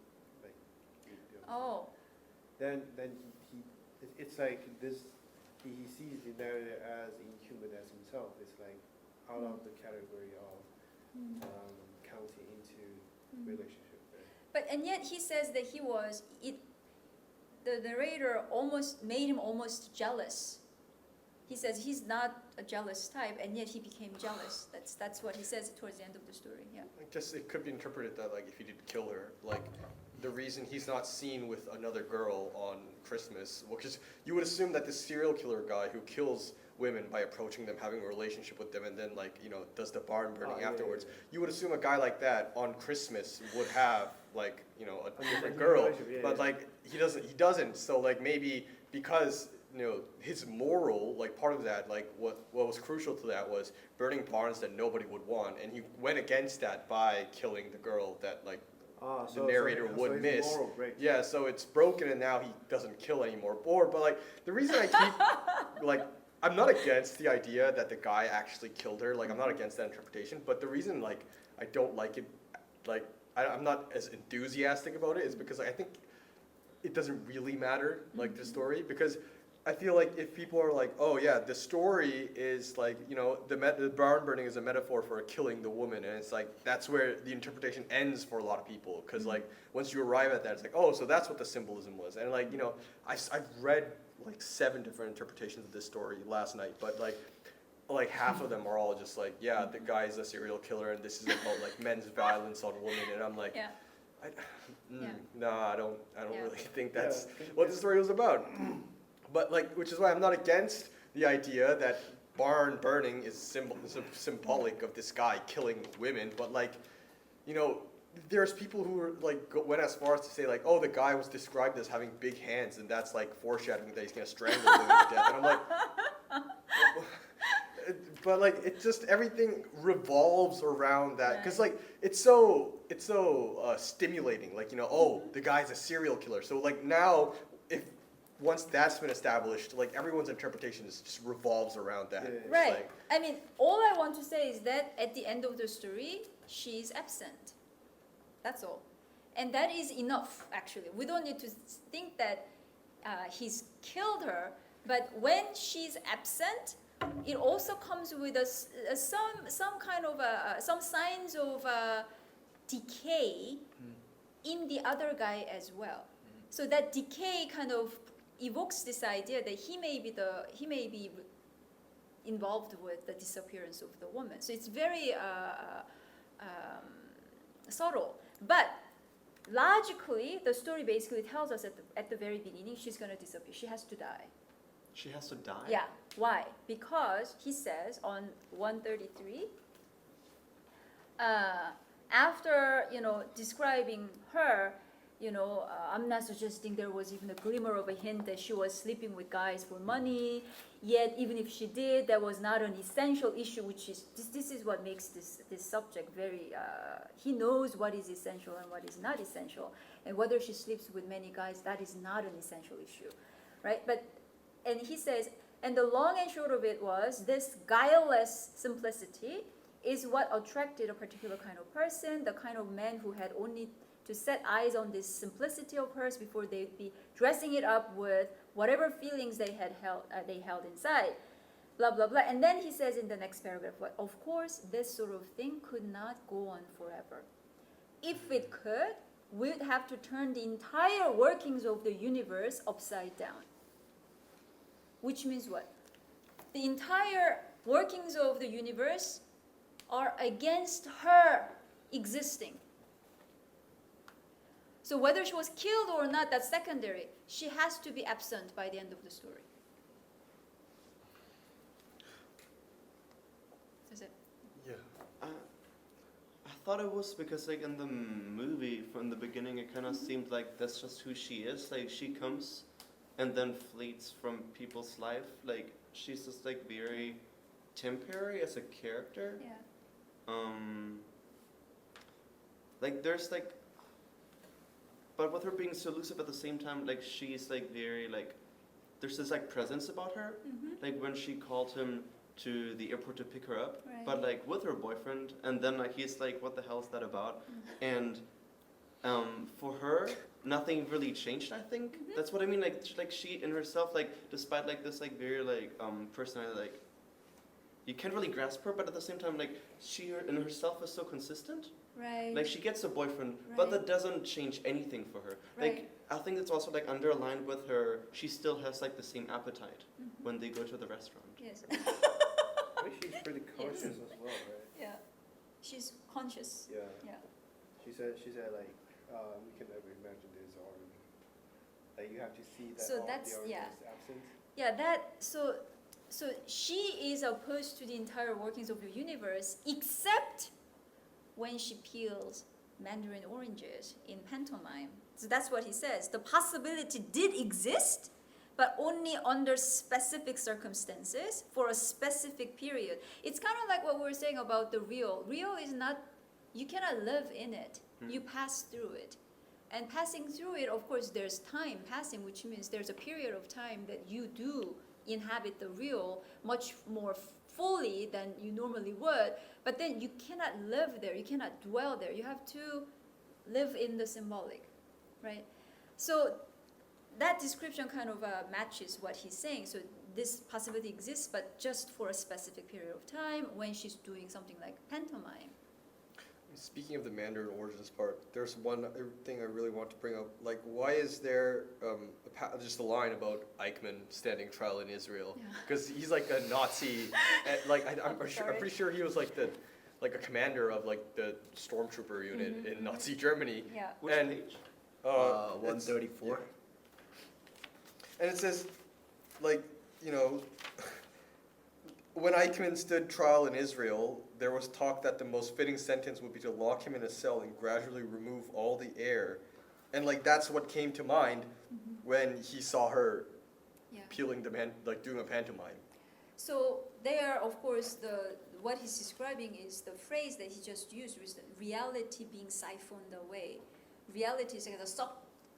Oh, then he it's like this. He sees the narrator as inhuman as himself. It's out of the category of counting into relationship. Right? and yet he says that the narrator almost made him almost jealous. He says he's not a jealous type, and yet he became jealous. That's what he says towards the end of the story. Yeah. I guess it could be interpreted that if he did kill her, the reason he's not seen with another girl on Christmas, because you would assume that this serial killer guy who kills women by approaching them, having a relationship with them, and then does the barn burning afterwards. You would assume a guy like that on Christmas would have a different girl, but he doesn't. So maybe because his moral, part of that, what was crucial to that was burning barns that nobody would want, and he went against that by killing the girl that the narrator would miss. Moral breaks. Yeah, so it's broken, and now he doesn't kill anymore. But the reason I keep I'm not against the idea that the guy actually killed her. Like, I'm not against that interpretation. But the reason, like, I don't like it, like, I'm not as enthusiastic about it is because I think it doesn't really matter, like, the story. Because I feel like if people are like, oh yeah, the story is like, you know, the barn burning is a metaphor for killing the woman, and it's like that's where the interpretation ends for a lot of people, because like once you arrive at that, it's like, oh, so that's what the symbolism was, and like, you know, I've read like 7 different interpretations of this story last night, but like half of them are all just like, yeah, the guy's a serial killer, and this is about like men's violence on women, and I'm like, Yeah. no, I don't Yeah. really think that's what the story was about. But like, which is why I'm not against the idea that barn burning is symbolic of this guy killing women. But like, you know, there's people who are like went as far as to say like, oh, the guy was described as having big hands, and that's like foreshadowing that he's gonna strangle women to death. And I'm like, but like, it just everything revolves around that, because like it's so stimulating. Like, you know, oh, the guy's a serial killer. So like now, if once that's been established, like everyone's interpretation just revolves around that. Yeah. It's Right. like- I mean, all I want to say is that at the end of the story, she's absent. That's all. And that is enough, actually. We don't need to think that he's killed her, but when she's absent, it also comes with some kind of some signs of decay in the other guy as well. So that decay kind of evokes this idea that he may be involved with the disappearance of the woman. So it's very subtle, but logically, the story basically tells us at the very beginning she's going to disappear. She has to die. She has to die? Yeah. Why? Because he says on 133, after, you know, describing her, you know, I'm not suggesting there was even a glimmer of a hint that she was sleeping with guys for money. Yet, even if she did, that was not an essential issue, which is, this is what makes this subject very, he knows what is essential and what is not essential. And whether she sleeps with many guys, that is not an essential issue, right? And he says, and the long and short of it was, this guileless simplicity is what attracted a particular kind of person, the kind of man who had only to set eyes on this simplicity of hers before they'd be dressing it up with whatever feelings they held inside, blah, blah, blah. And then he says in the next paragraph, well, of course, this sort of thing could not go on forever. If it could, we'd have to turn the entire workings of the universe upside down. Which means what? The entire workings of the universe are against her existing. So whether she was killed or not, that's secondary. She has to be absent by the end of the story. That's it. Yeah. I thought it was because like in the movie from the beginning it kind of seemed like that's just who she is. Like she comes and then flees from people's life. Like she's just like very temporary as a character. Yeah. Like there's like, but with her being so elusive at the same time, like she's like very like, there's this like presence about her. Like when she called him to the airport to pick her up, Right. but like with her boyfriend, and then like he's like, what the hell is that about? And for her, nothing really changed. I think that's what I mean. Like she in herself, like despite like this like very like personality, like you can't really grasp her, but at the same time, like she in herself is so consistent. Right. Like she gets a boyfriend, but Right. that doesn't change anything for her. Right. Like I think it's also like underlined with her. She still has like the same appetite when they go to the restaurant. Yes. I think she's pretty conscious as well, right? Yeah. She's conscious. Yeah. Yeah. She said like we can never imagine this, or like you have to see that So all that's- the yeah. artist absent. Yeah, so she is opposed to the entire workings of the universe, except when she peels mandarin oranges in pantomime. So that's what he says. The possibility did exist, but only under specific circumstances for a specific period. It's kind of like what we were saying about the real. Real is not, you cannot live in it. You pass through it. And passing through it, of course, there's time passing, which means there's a period of time that you do inhabit the real much more fully than you normally would, but then you cannot live there, you cannot dwell there, you have to live in the symbolic, right? So that description kind of matches what he's saying. So this possibility exists, but just for a specific period of time when she's doing something like pantomime. Speaking of the Mandarin origins part, there's one thing I really want to bring up. Like, why is there just a line about Eichmann standing trial in Israel? Yeah. Because he's like a Nazi. And, like, I'm pretty sure he was like a commander of like the stormtrooper unit in Nazi Germany. Yeah. Which And, page? 134. And it says, like, you know, when Eichmann stood trial in Israel, there was talk that the most fitting sentence would be to lock him in a cell and gradually remove all the air. And like that's what came to mind when he saw her Yeah. peeling the man, like doing a pantomime. So there, of course, what he's describing is the phrase that he just used, was the reality being siphoned away. Reality is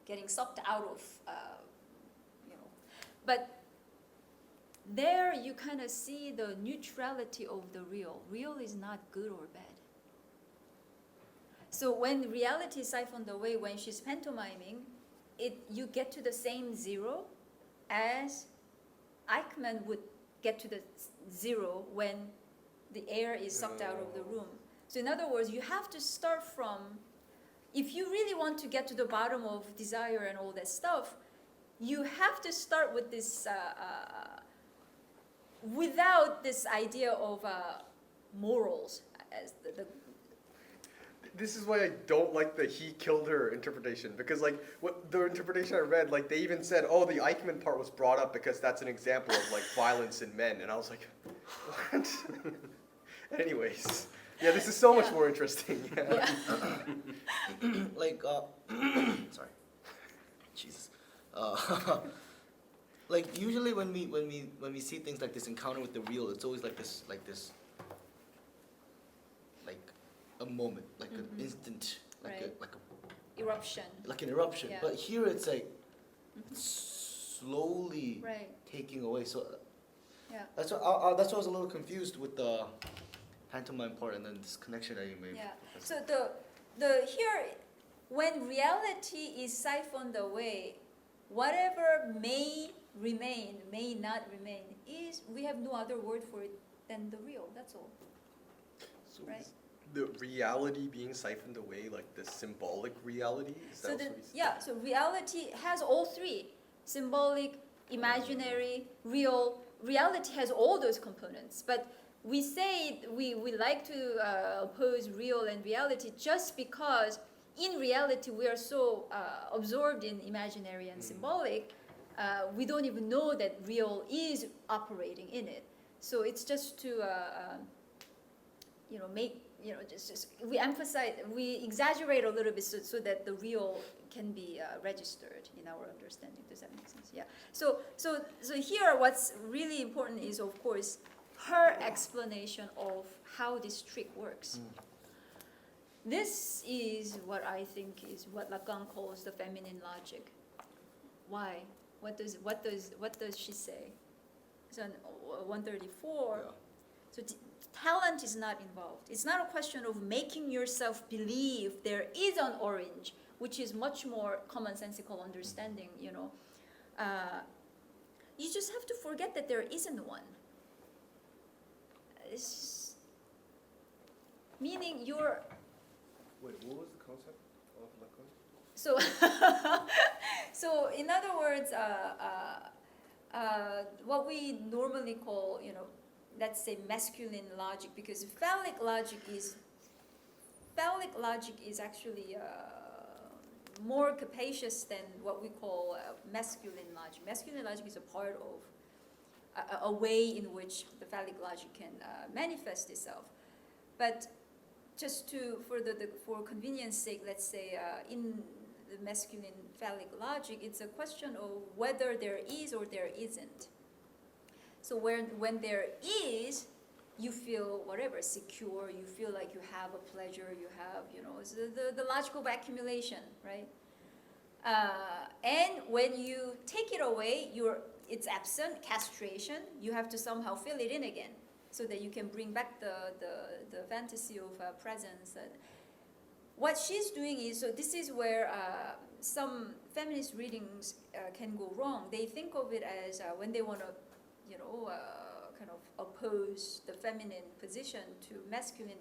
getting sucked out of, But there you kind of see the neutrality of the real. Real is not good or bad. So when reality is siphoned away, when she's pantomiming, you get to the same zero as Eichmann would get to the zero when the air is sucked out of the room. So in other words, you have to start from, if you really want to get to the bottom of desire and all that stuff, you have to start with this, without this idea of morals as the This is why I don't like the he killed her interpretation, because like what the interpretation I read, like they even said, oh, the Eichmann part was brought up because that's an example of like violence in men, and I was like, what? Anyways, yeah, this is so much more interesting. Yeah. Like, sorry, Jesus. Like usually when we see things like this encounter with the real, it's always like this, like a moment, like an instant, Right. like a eruption. like an eruption. Yeah. But here it's like slowly Right. taking away. So Yeah. that's why I was a little confused with the pantomime part and then this connection that you made. Yeah. So the here, when reality is siphoned away, whatever may remain, may not remain, is, we have no other word for it than the real. That's all. So Right. is the reality being siphoned away, like the symbolic reality? Is that So what he's yeah. So reality has all three: symbolic, imaginary, real. Reality has all those components, but we say we like to oppose real and reality just because in reality we are so absorbed in imaginary and symbolic, we don't even know that real is operating in it. So it's just to make, just we emphasize, we exaggerate a little bit so that the real can be registered in our understanding. Does that make sense? Yeah. So here what's really important is, of course, her explanation of how this trick works. This is what I think is what Lacan calls the feminine logic. Why? What does she say? So on 134. Yeah. So talent is not involved. It's not a question of making yourself believe there is an orange, which is much more commonsensical understanding. You just have to forget that there isn't one. Meaning you're. Wait, what was the concept of Lacan? So, so in other words, what we normally call, let's say masculine logic, because phallic logic is actually more capacious than what we call masculine logic. Masculine logic is a part of a way in which the phallic logic can manifest itself. But just for convenience sake, let's say in the masculine phallic logic, it's a question of whether there is or there isn't. So when there is, you feel whatever, secure, you feel like you have a pleasure, you have, it's the logical accumulation, right? And when you take it away, you're it's absent, castration, you have to somehow fill it in again so that you can bring back the fantasy of presence. What she's doing is, so this is where some feminist readings can go wrong. They think of it as when they want to, kind of oppose the feminine position to masculine.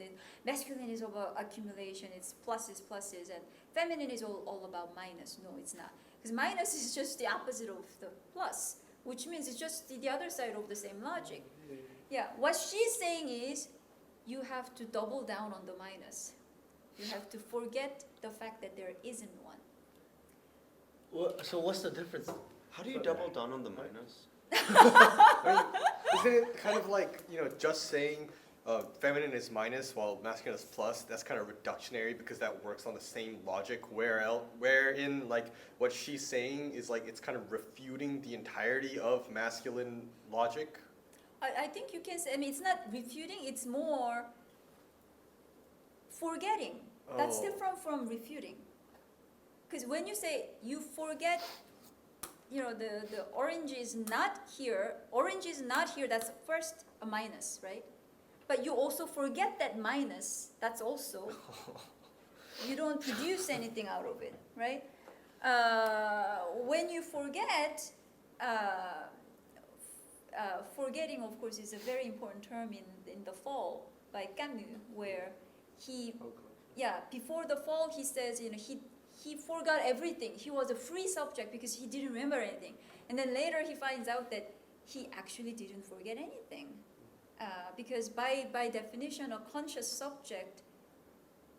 Masculine is about accumulation, it's pluses, and feminine is all about minus. No, it's not. Because minus is just the opposite of the plus, which means it's just the other side of the same logic. Yeah, what she's saying is you have to double down on the minus. You have to forget the fact that there isn't one. So what's the difference? How do you double down on the minus? Isn't it kind of like, just saying feminine is minus while masculine is plus? That's kind of reductionary because that works on the same logic. Wherein like what she's saying is like it's kind of refuting the entirety of masculine logic. I think you can say, it's not refuting, it's more forgetting. That's Oh. different from refuting. Because when you say you forget, the orange is not here, that's first a minus, right? But you also forget that minus, that's also, you don't produce anything out of it, right? When you forget, forgetting, of course, is a very important term in The Fall by Camus, where before the fall, he says, he forgot everything. He was a free subject because he didn't remember anything. And then later he finds out that he actually didn't forget anything. Because by definition, a conscious subject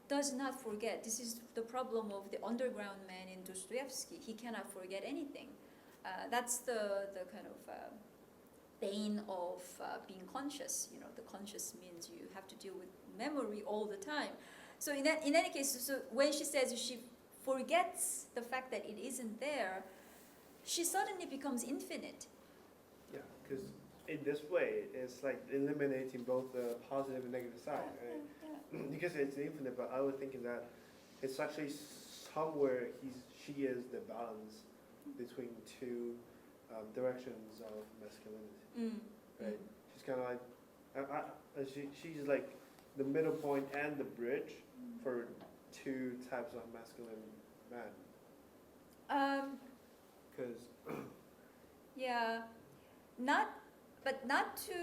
does not forget. This is the problem of the underground man in Dostoevsky. He cannot forget anything. That's the kind of bane of being conscious. The conscious means you have to deal with memory all the time. So in any case, so when she says she forgets the fact that it isn't there, she suddenly becomes infinite. Yeah, because in this way, it's like eliminating both the positive and negative side, right? Because it's infinite, but I was thinking that it's actually somewhere she is the balance between two directions of masculinity, right? She's kind of like, she's like the middle point and the bridge for two types of masculine men. Because Yeah, not to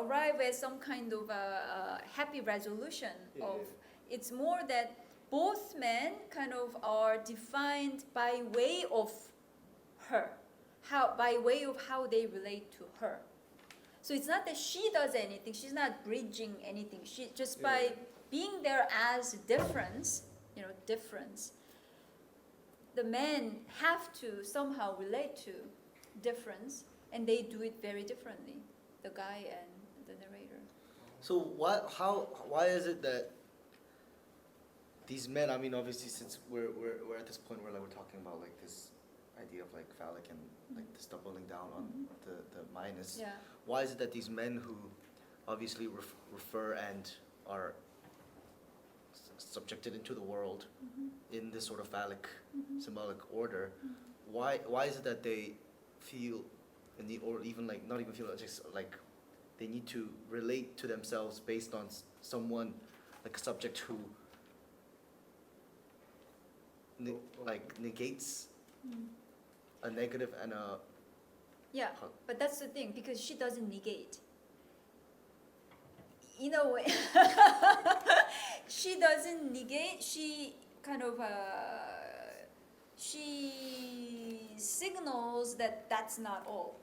arrive at some kind of a happy resolution of. It's more that both men kind of are defined by way of her, by way of how they relate to her. So it's not that she does anything. She's not bridging anything. She just by being there as difference, difference. The men have to somehow relate to difference, and they do it very differently, the guy and the narrator. So why is it that these men, obviously since we're at this point where like we're talking about like this idea of like phallic and like this doubling down on the minus, Yeah. why is it that these men who obviously refer and are subjected into the world in this sort of phallic symbolic order, why is it that they feel or even like not even feel, just like they need to relate to themselves based on someone, like a subject who negates a negative and a Yeah, but that's the thing, because she doesn't negate. In a way, she doesn't negate, she kind of, she signals that that's not all.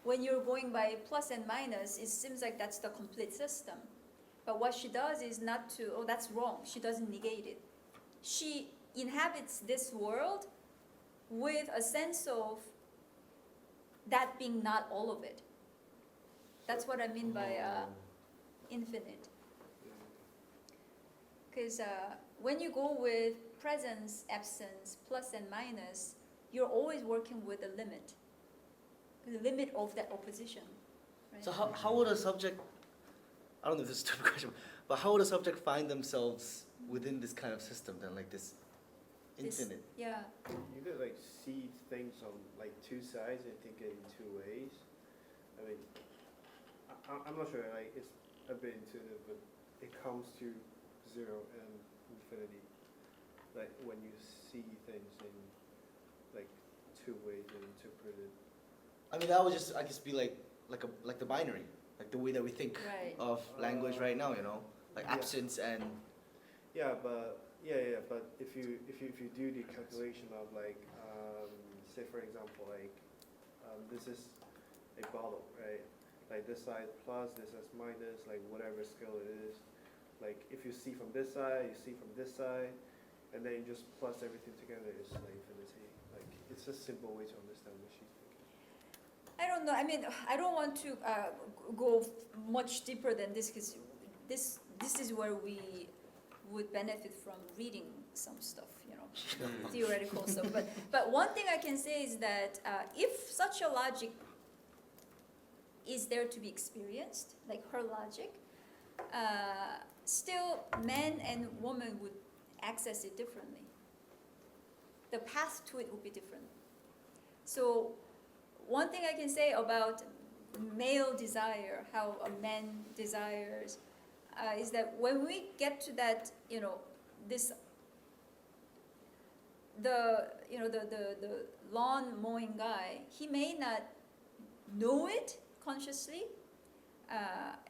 When you're going by plus and minus, it seems like that's the complete system. But what she does is not to, that's wrong. She doesn't negate it. She inhabits this world with a sense of that being not all of it. That's what I mean by infinite. Because when you go with presence, absence, plus and minus, you're always working with a limit. The limit of that opposition. Right? So how would a subject, I don't know if this is a stupid question, but how would a subject find themselves within this kind of system then, like this infinite? Yeah. you could like see things on like two sides and think it in two ways. I mean, I'm not sure. Like it's a bit intuitive, but it comes to zero and infinity. Like when you see things in like two ways and interpret it. I mean, that would just, I guess, be like the binary, like the way that we think Right. of language right now, you know, like Yeah. absence and. But if you do the calculation of like say for example like this is a bottle, right? Like this side plus, this is minus, like whatever scale it is. Like if you see from this side, you see from this side, and then you just plus everything together, it's like infinity. Like it's a simple way to understand what she's thinking. I don't know. I mean, I don't want to go much deeper than this because this is where we would benefit from reading some stuff, you know, theoretical stuff. But one thing I can say is that if such a logic is there to be experienced, like her logic, still man and woman would access it differently. The path to it would be different. So one thing I can say about male desire, how a man desires, is that when we get to that, you know, the lawn mowing guy, he may not know it consciously,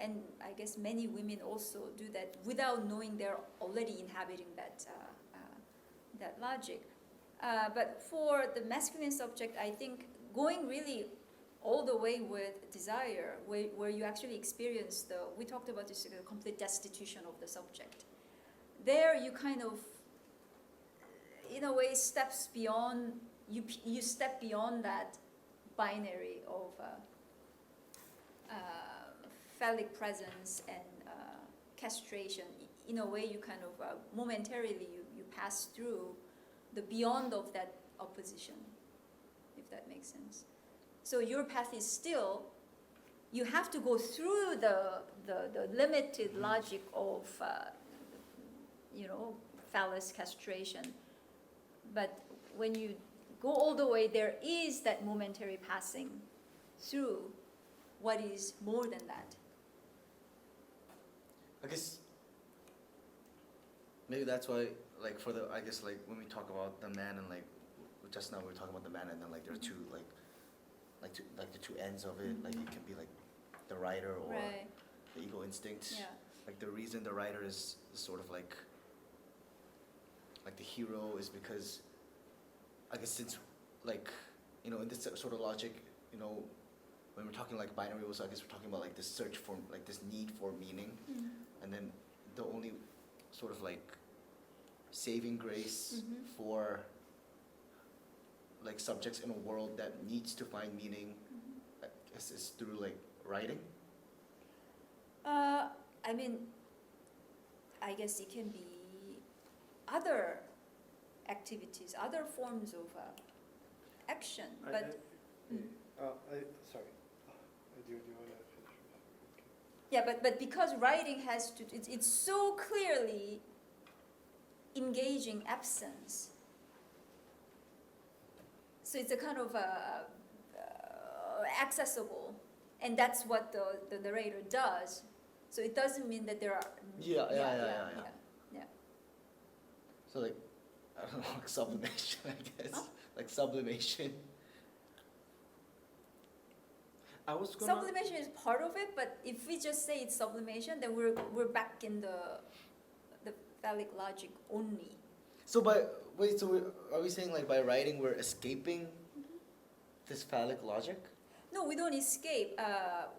and I guess many women also do that without knowing they're already inhabiting that logic. But for the masculine subject, I think going really all the way with desire, where you actually experience we talked about this complete destitution of the subject. There you kind of, in a way, steps beyond, you step beyond that binary of phallic presence and castration. In a way, you kind of momentarily you pass through the beyond of that opposition, if that makes sense. So your path is still, you have to go through the limited logic of, phallus castration. But when you go all the way, there is that momentary passing through what is more than that. I guess maybe that's why, like, I guess, like, when we talk about the man and, like, just now we were talking about the man and then, like, there are two, like the two ends of it, like, it can be, like, the writer or Right. the ego instinct. Yeah. Like, the reason the writer is sort of, like the hero is because, I guess, since, like, you know, in this sort of logic, you know, when we're talking, like, binary rules, I guess we're talking about, like, this search for, like, this need for meaning. Mm-hmm. And then the only sort of, like, saving grace Mhm. for, like, subjects in a world that needs to find meaning, I guess, is through, like, writing. I mean, I guess it can be other activities, other forms of action. But Sorry. Do you want to finish? Okay. yeah, but because writing has to, it's so clearly engaging absence. So it's a kind of accessible, and that's what the narrator does. So it doesn't mean that there are. Yeah. Yeah. So, like, I don't know, like sublimation, I guess. Huh? Like sublimation. I was gonna. Sublimation is part of it, but if we just say it's sublimation, then we're back in the phallic logic only. So are we saying, like, by writing we're escaping this phallic logic? No, we don't escape.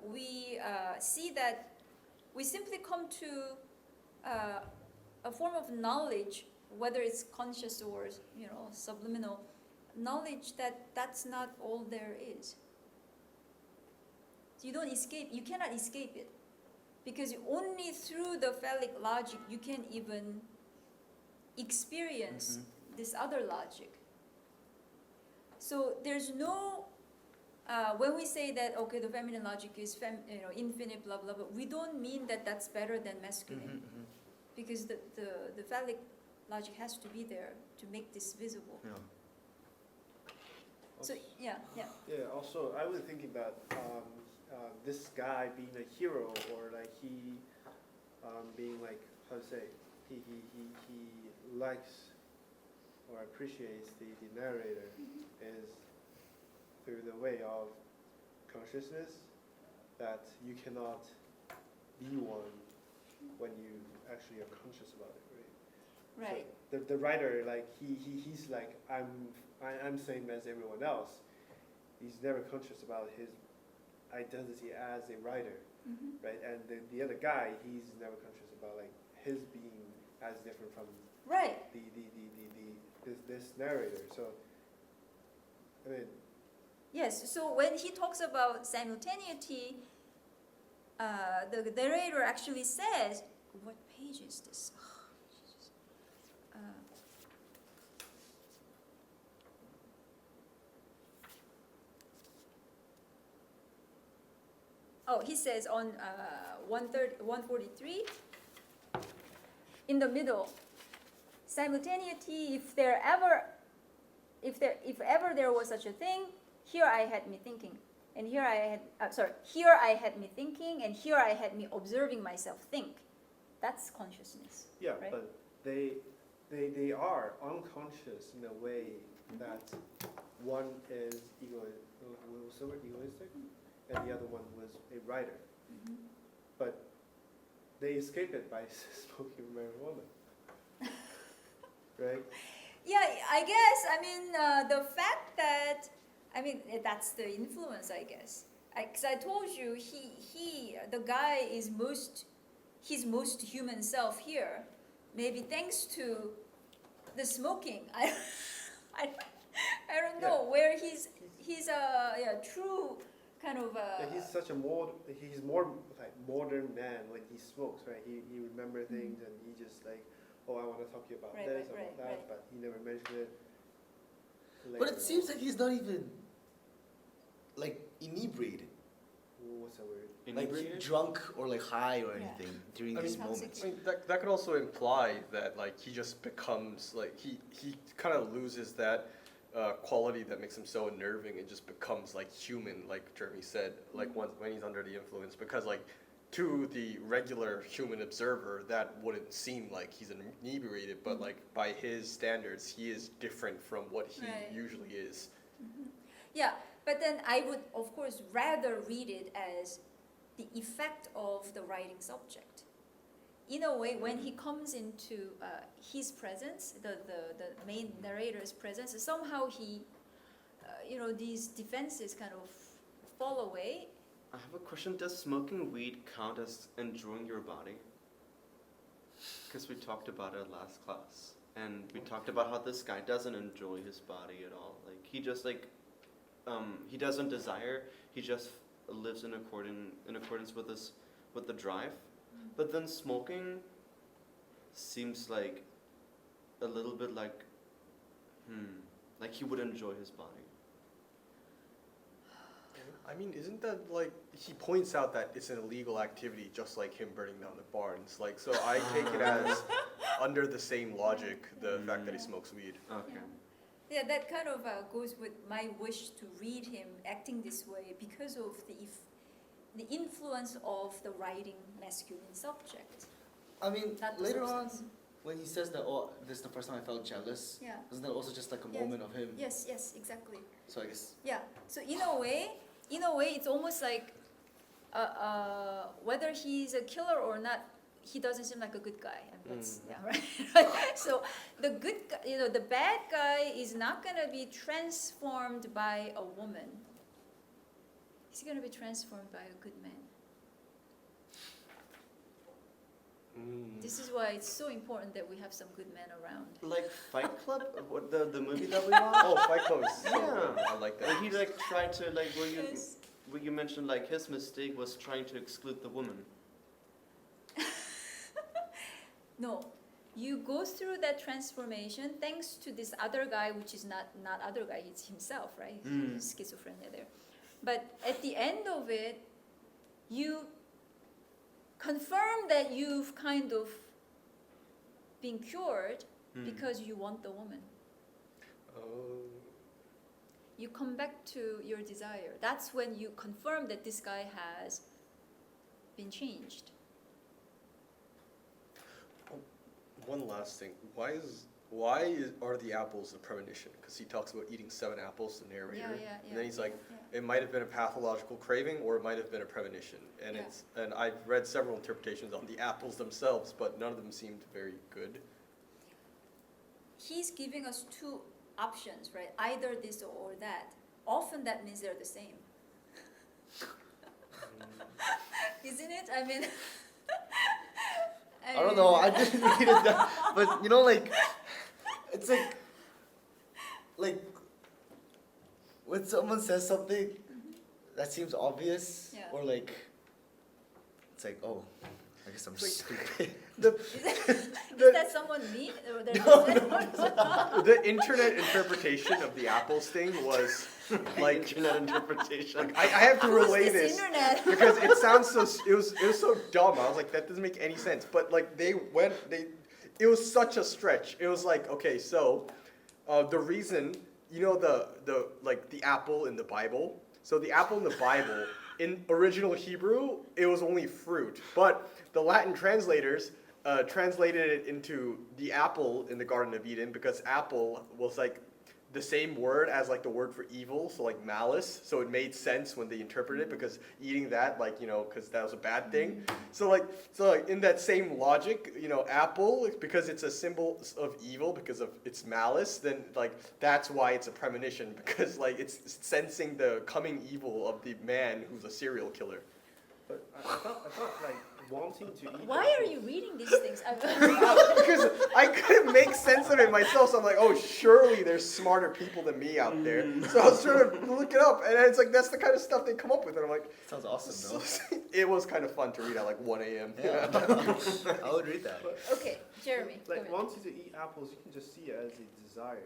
We see that we simply come to a form of knowledge, whether it's conscious or subliminal knowledge, that's not all there is. So you don't escape. You cannot escape it, because only through the phallic logic you can even experience this other logic. So there's no. When we say that, okay, the feminine logic is infinite, blah blah blah, we don't mean that that's better than masculine, because the phallic logic has to be there to make this visible. Yeah. So yeah. Yeah, also, I was thinking about this guy being a hero, or like he being like, how to say, he likes or appreciates the narrator is through the way of consciousness, that you cannot be one when you actually are conscious about it, right? Right. So the writer, like he's like, I'm same as everyone else. He's never conscious about his identity as a writer, right? And the other guy, he's never conscious about like his being as different from Right. this narrator. So I mean, Yes. So when he talks about simultaneity, the narrator actually says, "What page is this?" Oh, Jesus. He says on 143, in the middle, simultaneity, if ever there was such a thing, here I had me thinking, and here I had me thinking, and here I had me observing myself think. That's consciousness. yeah, Right. but they are unconscious in a way that one is egoistic, and the other one was a writer. But they escape it by smoking marijuana, right? Yeah, I guess. I mean, the fact that, that's the influence, I guess. Because I told you, the guy is his most human self here. Maybe thanks to the smoking. I don't know where he's a true kind of. Yeah, he's more like modern man when he smokes, right? He remember things, and he just like, oh, I want to talk to you about Right, this, right, about that, right. but he never mentioned it. But it later seems on. like he's not even like inebriated, What's that word? like Inebriated? drunk or like high or Yeah. anything during I these mean- moments. I mean, that could also imply that like he just becomes like he kind of loses that quality that makes him so unnerving and just becomes like human, like Jeremy said, like when he's under the influence, because like to the regular human observer that wouldn't seem like he's inebriated, but like by his standards he is different from what he Right. usually is. Yeah, but then I would, of course, rather read it as the effect of the writing subject. In a way, when he comes into his presence, the main narrator's presence, somehow he, these defenses kind of fall away. I have a question. Does smoking weed count as enjoying your body? Because we talked about it last class, and we talked about how this guy doesn't enjoy his body at all. Like he just like, he doesn't desire. He just lives in accordance with the drive. But then smoking seems like a little bit like he would enjoy his body. I mean, isn't that like he points out that it's an illegal activity, just like him burning down the barns? Like, so I take it as under the same logic, the fact that he smokes weed. Okay. Yeah, that kind of goes with my wish to read him acting this way because of the influence of the writing masculine subject. I mean, Not the later on, substance. when he says that, oh, this is the first time I felt jealous, Yeah. isn't that also just like a Yes. moment of him? Yes, exactly. So I guess. Yeah. So in a way, it's almost like whether he's a killer or not, he doesn't seem like a good guy. And that's right. So the good guy, the bad guy is not gonna be transformed by a woman. He's gonna be transformed by a good man. This is why it's so important that we have some good men around. Like Fight Club, what the movie that we watched. Oh, Fight Club is so good. Yeah. I like that. Where he like tried to like Yes. where you mentioned like his mistake was trying to exclude the woman. No, you go through that transformation thanks to this other guy, which is not other guy, it's himself, right? He's schizophrenia there. But at the end of it, you confirm that you've kind of been cured because you want the woman. Oh. you come back to your desire. That's when you confirm that this guy has been changed. One last thing. Are the apples a premonition? Because he talks about eating 7 apples, the narrator. Yeah. And then he's like, Yeah. it might have been a pathological craving or it might have been a premonition. And and I've read several interpretations on the apples themselves, but none of them seemed very good. He's giving us 2 options, right? Either this or that. Often that means they're the same. Isn't it? I mean, I don't know. I didn't read it that, but you know, like, it's like when someone says something that seems obvious, Yeah. or like, it's like, oh, I guess I'm It's like- stupid. is that someone mean? Or The internet interpretation of the apples thing was like, internet interpretation. I have to Who's relay this this internet? because it sounds so, it was so dumb. I was like, that doesn't make any sense. But like it was such a stretch. It was like, okay, so the reason, you know, the apple in the Bible. So the apple in the Bible, in original Hebrew, it was only fruit. But the Latin translators translated it into the apple in the Garden of Eden because apple was like the same word as like the word for evil, so like malice. So it made sense when they interpreted it because eating that, like, you know, because that was a bad thing. So like in that same logic, you know, apple, because it's a symbol of evil because of its malice, then like that's why it's a premonition because like it's sensing the coming evil of the man who's a serial killer. But I thought like wanting to eat. Why are you reading these things? Because I couldn't make sense of it myself, so I'm like, oh, surely there's smarter people than me out there. So I was trying to look it up, and it's like that's the kind of stuff they come up with, and I'm like, Sounds awesome, though. it was kind of fun to read at like 1 a.m. Yeah, I would read that. But, Okay, Jeremy. go like ahead. wanting to eat apples, you can just see it as a desire,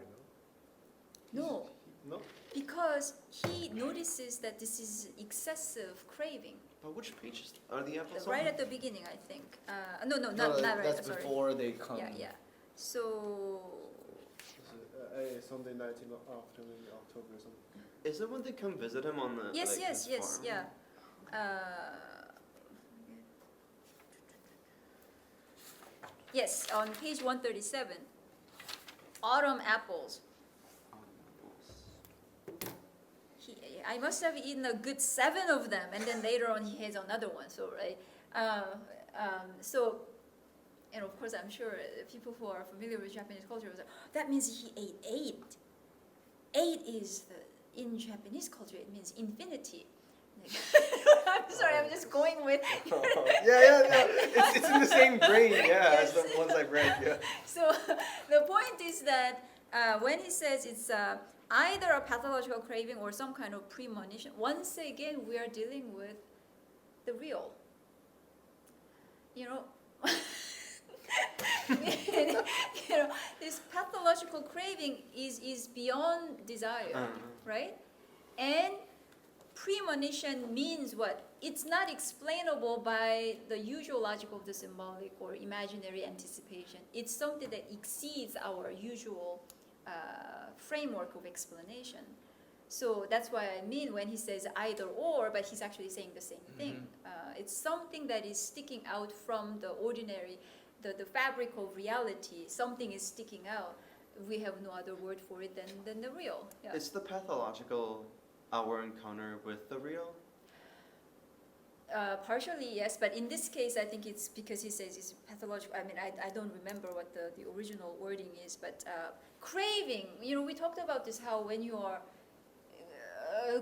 no? No, No. because he notices that this is excessive craving. But which pages are the apples Right on? at the beginning, I think. No, not No, right. that's I'm sorry. before they come. Yeah. So It's a Sunday night in afternoon in October or something. Is it when they come visit him on the yes, like, his farm? yeah. Yes, on page 137, autumn apples. I must have eaten a good 7 of them, and then later on he has another one. So right, so, and of course I'm sure people who are familiar with Japanese culture will say, that means he ate 8. 8 is in Japanese culture it means infinity. I'm sorry, I'm just going with. yeah. It's in the same brain, as the ones I've read. Yeah. So the point is that when he says it's either a pathological craving or some kind of premonition, once again we are dealing with the real. You know, this pathological craving is beyond desire, right? And premonition means what? It's not explainable by the usual logic of the symbolic or imaginary anticipation. It's something that exceeds our usual framework of explanation. So that's why I mean when he says either or, but he's actually saying the same thing. It's something that is sticking out from the ordinary, the fabric of reality. Something is sticking out. We have no other word for it than the real. Yeah. Is the pathological our encounter with the real? Partially, yes, but in this case, I think it's because he says it's pathological. I mean, I don't remember what the original wording is, but craving, you know, we talked about this, how when you are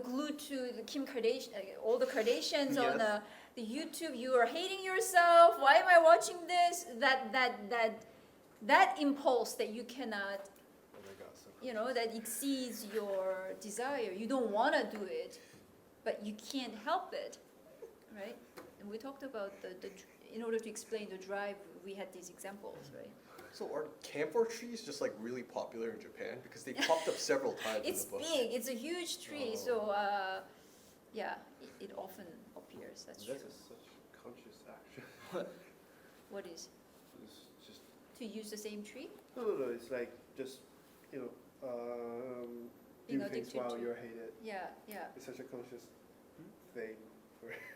glued to the Kim Kardashian, all the Kardashians on the YouTube, you are hating yourself. Why am I watching this? That impulse that you cannot, Oh my God, so you know, that exceeds your desire. You don't want to do it, but you can't help it, right? And we talked about in order to explain the drive, we had these examples, right? So are camphor trees just like really popular in Japan? Because they popped up several times It's in the book. big. It's a huge tree. Oh. So yeah, it often appears. That's true. That is such conscious action. What is It's just to use the same tree? no. It's like just being do things addicted while to. you're hated. Yeah. It's such a conscious thing.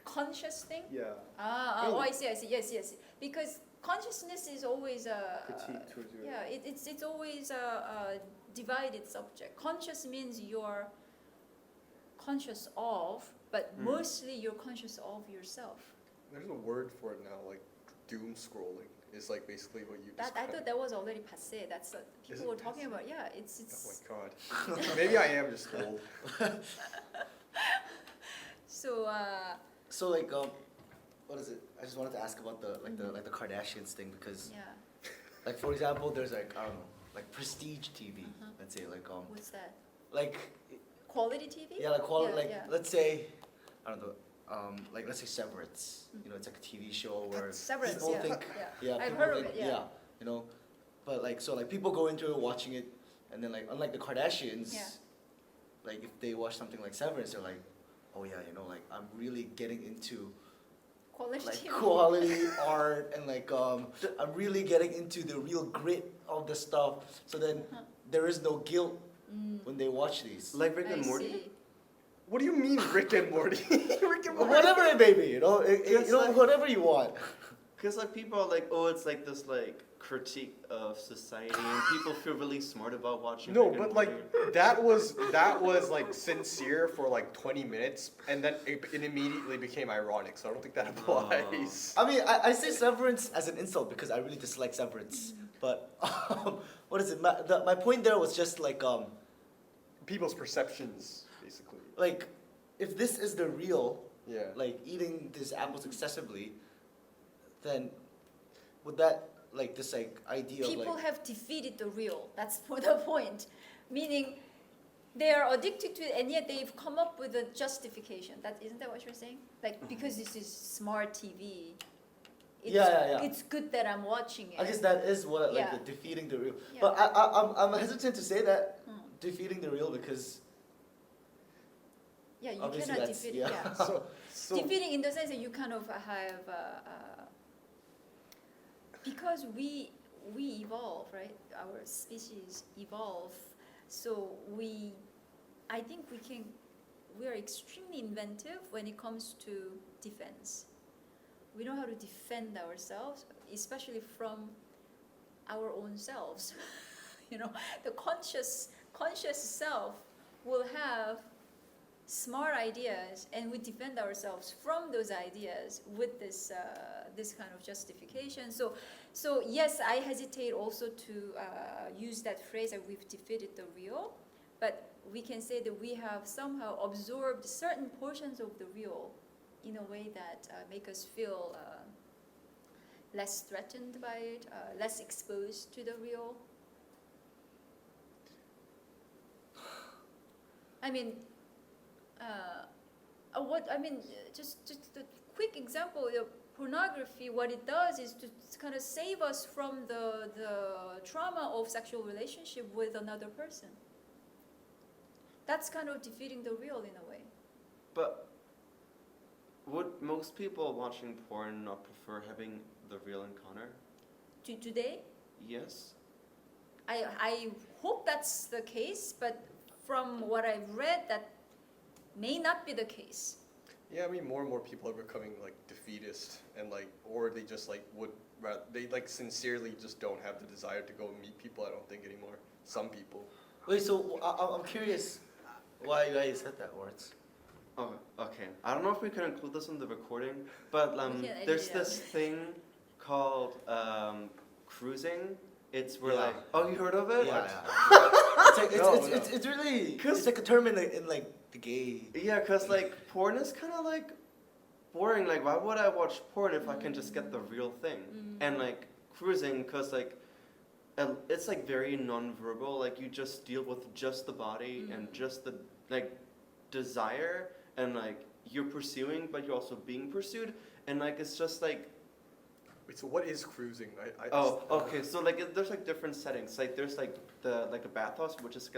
Conscious thing? Yeah. Oh, I see. Yes. Because consciousness is always a Critique towards you. yeah. It's always a divided subject. Conscious means you're conscious of, but mostly you're conscious of yourself. There's a word for it now, like doom scrolling. Is like basically what you That I described. thought that was already passé. That's what Is people it were talking passé? about. Yeah, Oh it's. my god. Maybe I am just old. So So like what is it? I just wanted to ask about the like the Kardashians thing because yeah. like for example, there's like I don't know like prestige TV. Uh-huh. Let's say What's that? like Quality TV? yeah like quality Yeah, like yeah. let's say I don't know like let's say Severance. You know, it's like a TV show where Severance, people yeah. think Yeah. I've people heard of think, it, yeah. you know, but like so like people go into it watching it, and then like unlike the Kardashians, Yeah. like if they watch something like Severance, they're like, oh yeah, you know, like I'm really getting into Quality like TV. quality art and like I'm really getting into the real grit of the stuff. So then there is no guilt when they watch these. Like Rick I and Morty? see. What do you mean, Rick and Morty? Rick and Morty. Whatever it may be, you know, It's you know, like- whatever you want. Because like people are like, oh, it's like this like critique of society, and people feel really smart about watching. No, Rick and but Morty. like that was like sincere for like 20 minutes, and then it immediately became ironic. So I don't think that applies. I mean, I say Severance as an insult because I really dislike Severance. But what is it? My point there was just like People's perceptions, basically. like if this is the real, Yeah. like eating these apples excessively, then would that like this like idea People of like have defeated the real. That's for the point. Meaning, they are addicted to it, and yet they've come up with a justification. Isn't that what you're saying? Like because this is smart TV. It's, Yeah. It's good that I'm watching it. I guess that is what like Yeah. the defeating the real. Yeah. But I'm hesitant to say that defeating the real because Yeah, you obviously cannot that's- defeat yeah. it. Yeah. So Defeating in the sense that you kind of have because we evolve, right? Our species evolve, so I think we are extremely inventive when it comes to defense. We know how to defend ourselves, especially from our own selves. You know, the conscious self will have smart ideas, and we defend ourselves from those ideas with this kind of justification. So yes, I hesitate also to use that phrase that we've defeated the real, but we can say that we have somehow absorbed certain portions of the real in a way that make us feel less threatened by it, less exposed to the real. I mean, just a quick example. Pornography, what it does is to kind of save us from the trauma of sexual relationship with another person. That's kind of defeating the real in a way. But would most people watching porn not prefer having the real encounter? Today, Yes. I hope that's the case, but from what I've read, that may not be the case. yeah, I mean, more and more people are becoming like defeatist, and like, or they just like they like sincerely just don't have the desire to go meet people. I don't think anymore. Some people. wait. So I'm curious why you guys said that words. Oh, okay. I don't know if we can include this in the recording, but We can edit there's it out. this thing called cruising. It's where Yeah. like, oh, you heard of it? Yeah. It's like No, it's really 'Cause- it's like a term in like the gay. Yeah, cause like porn is kind of like boring. Like, why would I watch porn if I can just get the real thing? And like cruising, cause like it's like very non-verbal. Like you just deal with just the body and just the like desire, and like you're pursuing, but you're also being pursued, and like it's just like. Wait, so what is cruising? I Oh, okay. So like, there's like different settings. Like there's like a bathhouse, which is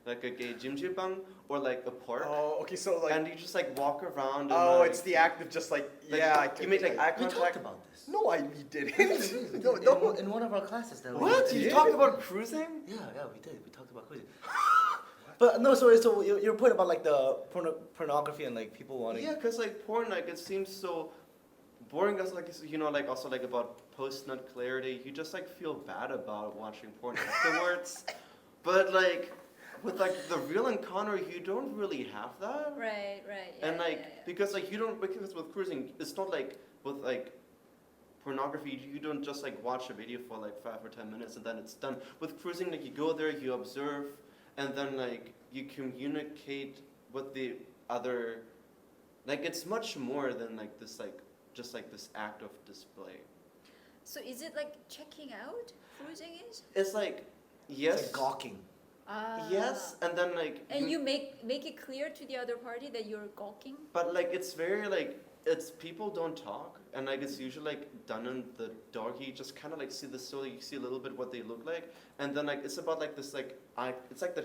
like a gay jjimjilbang, or like a park. Oh, okay, so like. And you just like walk around. And, Oh, like, it's the act of just like like, yeah. you make like eye We contact. talked about this. No, we didn't. no. In one of our classes that we What? did. You did? talk about cruising? Yeah, we did. We talked about cruising. But no, so your point about like the pornography and like people wanting. Yeah, because like porn, like it seems so boring as like like also like about post-nut clarity. You just like feel bad about watching porn afterwards. But like with like the real encounter, you don't really have that. Right. Yeah, And like yeah. because like you don't because with cruising, it's not like with like pornography. You don't just like watch a video for like 5 or 10 minutes and then it's done. With cruising, like you go there, you observe, and then like you communicate with the other. Like it's much more than like this like just like this act of display. So is it like checking out? Cruising is? It's like yes, It's like gawking. yes, and then like And you make it clear to the other party that you're gawking? but like it's very like it's people don't talk and like it's usually like done in the dark. You just kind of like see the soul. You see a little bit what they look like, and then like it's about like this like eye. It's like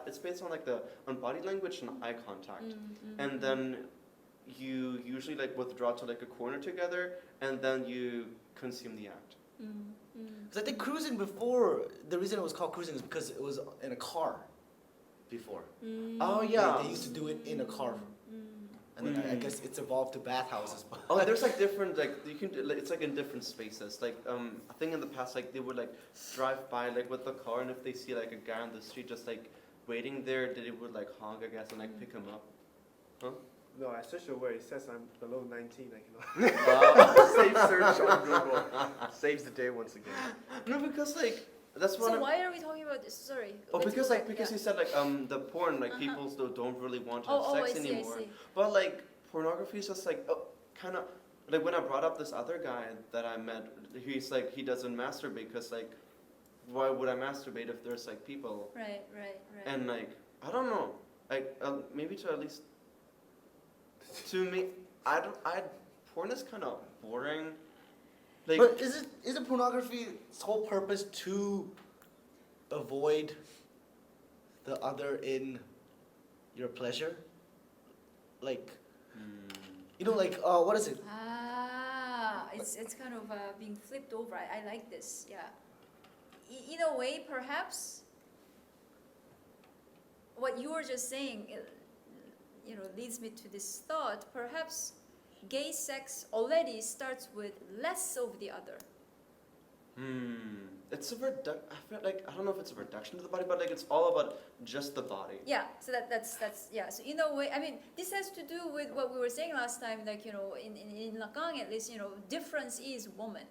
it's based on like on body language and eye contact, and then you usually like withdraw to like a corner together, and then you consume the act. Because I think cruising before, the reason it was called cruising is because it was in a car before. Oh yeah. They used to do it in a car. And then I guess it's evolved to bathhouses. But Oh, there's like different like you can like, it's like in different spaces. Like I think in the past like they would like drive by like with the car, and if they see like a guy on the street just like waiting there, they would like honk I guess and like pick him up. Huh? No, I searched the word. It says I'm below 19. I cannot. Safe search on Google. Saves the day once again. No, because like that's one. So why are we talking about this? Sorry. Oh, let's because go like back. because Yeah. you said like the porn like people still don't really want to have Oh, sex I see, anymore. I see. But like pornography is just like kind of like when I brought up this other guy that I met, he's like he doesn't masturbate because like why would I masturbate if there's like people Right. and like I don't know like maybe to at least to me I porn is kind of boring. Like, but isn't pornography's whole purpose to avoid the other in your pleasure? Like, you know, like what is it? It's kind of being flipped over. I like this. Yeah. In a way, perhaps what you were just saying, leads me to this thought. Perhaps gay sex already starts with less of the other. It's a I feel like I don't know if it's a reduction to the body, but like it's all about just the body. Yeah, so that's yeah. So in a way, I mean, this has to do with what we were saying last time. Like in Lacan, at least, difference is woman.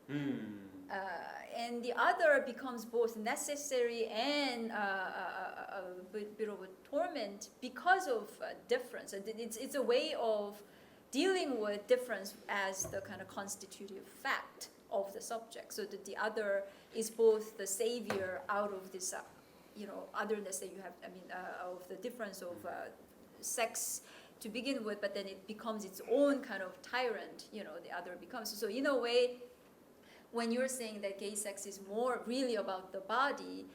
And the other becomes both necessary and a bit of a torment because of difference. It's a way of dealing with difference as the kind of constitutive fact of the subject. So that the other is both the savior out of this, otherness that you have. I mean, of the difference of sex to begin with, but then it becomes its own kind of tyrant. The other becomes. So in a way, when you're saying that gay sex is more really about the body,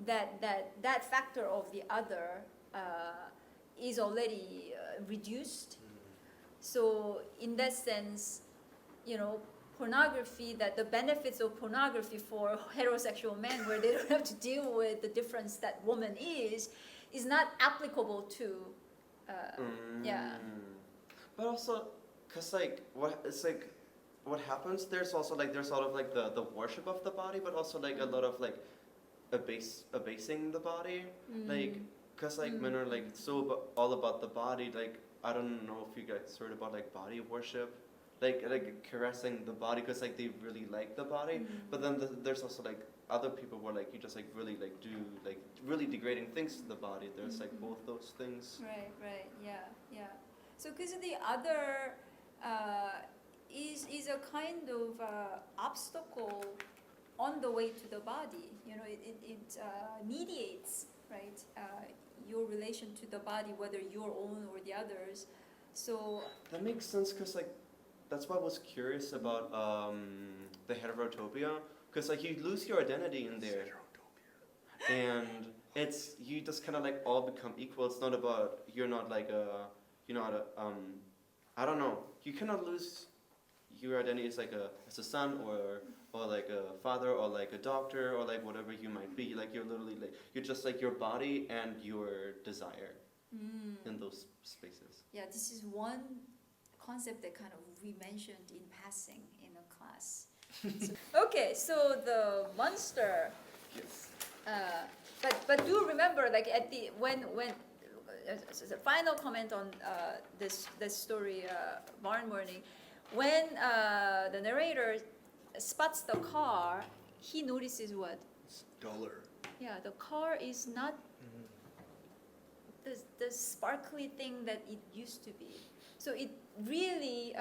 that factor of the other is already reduced. So in that sense, pornography, that the benefits of pornography for heterosexual men, where they don't have to deal with the difference that woman is not applicable to, yeah. But also, cause like what happens? There's also like there's sort of like the worship of the body, but also like a lot of like abasing the body, like cause like men are like so all about the body. Like I don't know if you guys heard about like body worship, like caressing the body, cause like they really like the body. But then there's also like other people where like you just like really like do like really degrading things to the body. There's like both those things. Right, yeah. So because the other is a kind of obstacle on the way to the body. It mediates, right, your relation to the body, whether your own or the others. So That makes sense, cause like that's why I was curious about the heterotopia, cause like you lose your identity in there, and it's you just kind of like all become equal. It's not about you're not like I don't know. You cannot lose your identity is like as a son or like a father or like a doctor or like whatever you might be. Like you're literally like you're just like your body and your desire in those spaces. Yeah, this is one concept that kind of we mentioned in passing in a class. Okay, so the monster. Yes. But do remember, like at the when as a final comment on this story, Barn Morning, when the narrator spots the car, he notices what? It's duller. Yeah, the car is not the sparkly thing that it used to be. So it really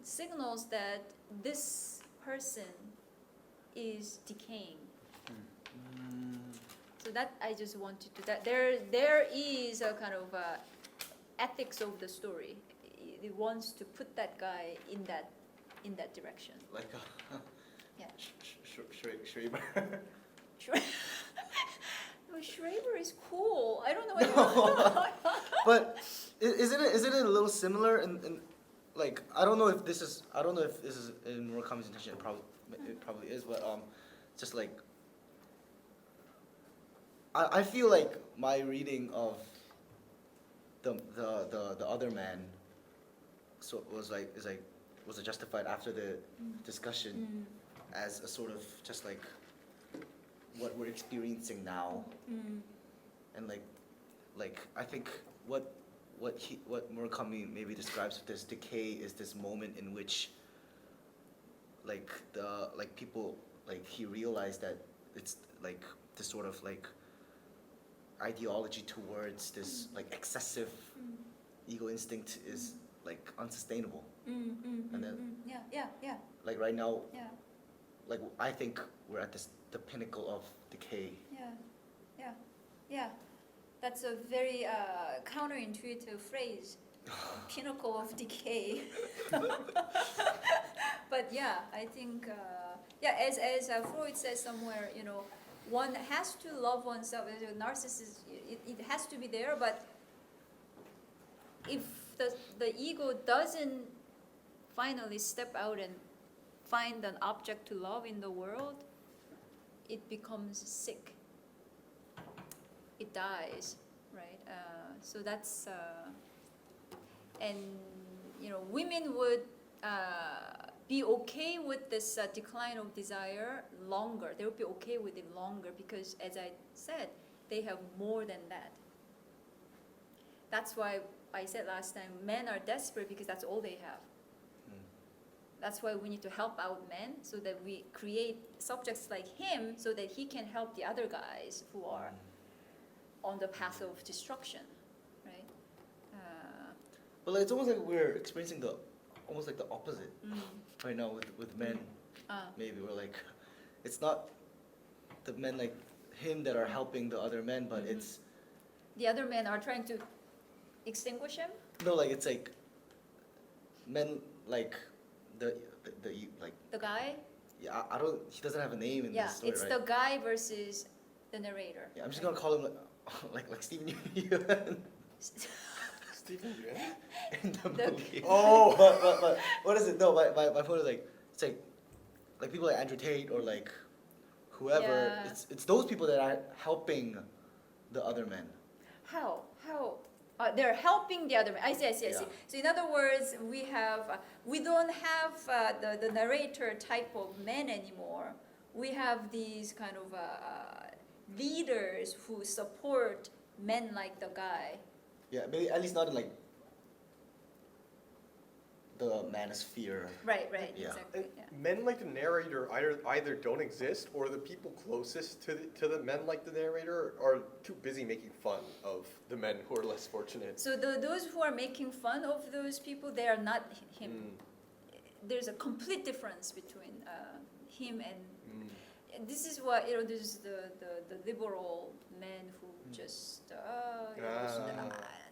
signals that this person is decaying. So that I just wanted to that there is a kind of ethics of the story. It wants to put that guy in that direction. Like Yeah. Schreiber. No, Schreiber is cool. I don't know. But isn't it a little similar in like I don't know if this is in Murakami's intention. It probably is, but just like I feel like my reading of the other man was justified after the discussion as a sort of just like what we're experiencing now, and like I think what Murakami maybe describes this decay is this moment in which like people like he realized that it's like this sort of like ideology towards this like excessive ego instinct is like unsustainable, and then yeah. like right now Yeah. like I think we're at the pinnacle of decay. Yeah. That's a very counterintuitive phrase. Pinnacle of decay. But yeah, I think as Freud says somewhere, one has to love oneself. As a narcissist, it has to be there. But if the ego doesn't finally step out and find an object to love in the world, it becomes sick. It dies, right? So that's and women would be okay with this decline of desire longer. They would be okay with it longer because, as I said, they have more than that. That's why I said last time, men are desperate because that's all they have. That's why we need to help out men so that we create subjects like him so that he can help the other guys who are on the path of destruction, right? But like, it's almost like we're experiencing almost like the opposite right now with men. Maybe we're like, it's not the men like him that are helping the other men, but it's the other men are trying to extinguish him. no, like it's like men like the like The guy. yeah I don't he doesn't have a name in Yeah, this story, it's right? the guy versus the narrator. Yeah, I'm just gonna call him like Stephen Yuan Stephen Yuan? in the The- movie. Oh! But what is it? No, my point is like it's like people like Andrew Tate or like whoever. Yeah. It's those people that are helping the other men. How? They're helping the other man. I see. Yeah. So in other words, we don't have the narrator type of men anymore. We have these kind of leaders who support men like the guy. Yeah, maybe at least not in like the manosphere. Right, Yeah. exactly. And Yeah. men like the narrator either don't exist, or the people closest to the men like the narrator are too busy making fun of the men who are less fortunate. So those who are making fun of those people, they are not him. There's a complete difference between him and this is what this is the liberal men who just